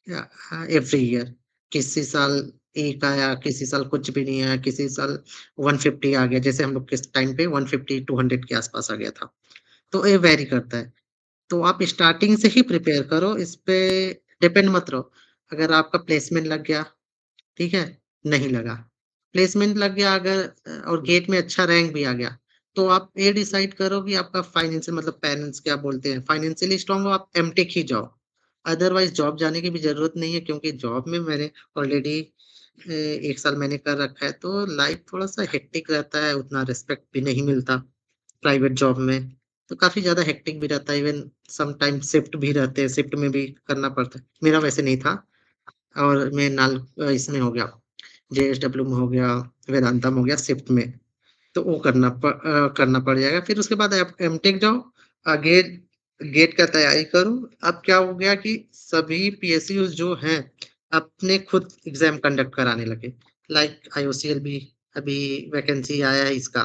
every year. किसी साल 1 आया, किसी साल कुछ भी नहीं आया, किसी साल 150 आ गया, जैसे हम लोग के टाइम पे 150-200 के आस-पास आ गया था। तो ये वेरी करता है। तो आप स्टार्टिंग से ही प्रिपेयर करो, इस पे डिपेंड मत रहो। अगर आपका प्लेसमेंट लग गया, ठीक है? नहीं लगा। प्लेसमेंट लग गया अगर और गेट में अच्छा रैंक भी आ गया, तो आप ये डिसाइड करो कि आपका फाइनेंशियल मतलब पेरेंट्स क्या बोलते हैं, फाइनेंशियली स्ट्रांग हो आप एमटेक ही जाओ। अदरवाइज़ जॉब जाने की भी ज़रूरत नहीं है क्योंकि जॉब में मैंने ऑलरेडी 1 साल मैंने कर रखा है, तो लाइफ थोड़ा-सा हेक्टिक रहता है, उतना रिस्पेक्ट भी नहीं मिलता प्राइवेट जॉब में। तो काफ़ी ज़्यादा हेक्टिक भी रहता है, इवन समटाइम्स शिफ्ट भी रहते हैं, शिफ्ट में भी करना पड़ता है। मेरा वैसे नहीं था और मैं इसमें हो गया, जेएसडब्ल्यू में हो गया, वेदांता में हो गया शिफ्ट में, तो वो करना पड़ जाएगा। फिर उसके बाद आप एमटेक जाओ, गेट गेट का तैयारी करो। अब क्या हो गया कि सभी पीएसयूज़ जो हैं, अपने खुद एग्ज़ाम कंडक्ट कराने लगे। लाइक आईओसीएल भी अभी वैकेंसी आया है इसका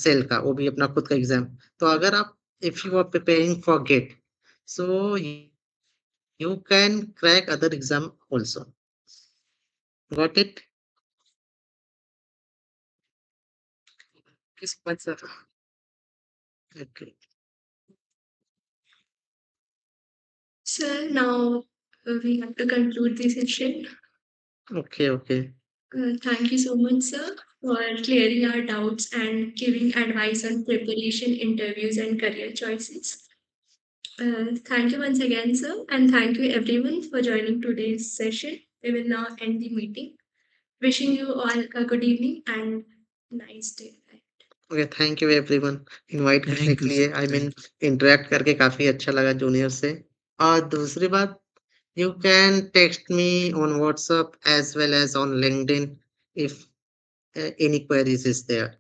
सेल का, वो भी अपना खुद का एग्ज़ाम। तो अगर आप if you are preparing for GATE, so you can crack other exam also. Got it? Yes, but sir. Okay. Sir, now we have to conclude the session. Okay, okay. Thank you so much, sir, for clearing our doubts and giving advice on preparation, interviews, and career choices. Thank you once again, sir, and thank you everyone for joining today's session. We will now end the meeting. Wishing you all a good evening and nice day. Okay, thank you everyone invite करने thank के you लिए। Sir, I mean thank interact करके काफ़ी अच्छा लगा junior से। और दूसरी बात, you can text me on WhatsApp as well as on LinkedIn if any queries is there.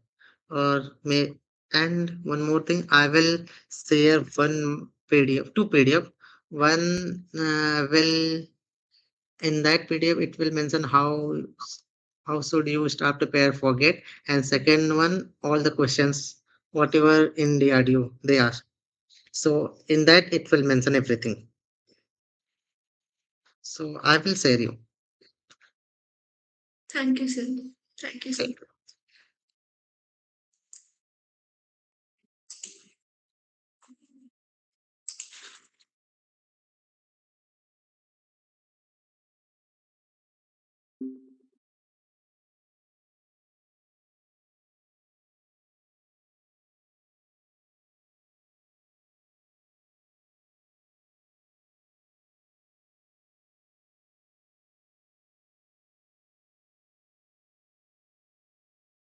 और मैं and one more thing I will share one PDF, 2 PDF, one will In that PDF, it will mention how should you start prepare for GATE, and second one, all the questions, whatever in DRDO they ask. So in that, it will mention everything. So I will share you. Thank you, sir. Thank you, sir.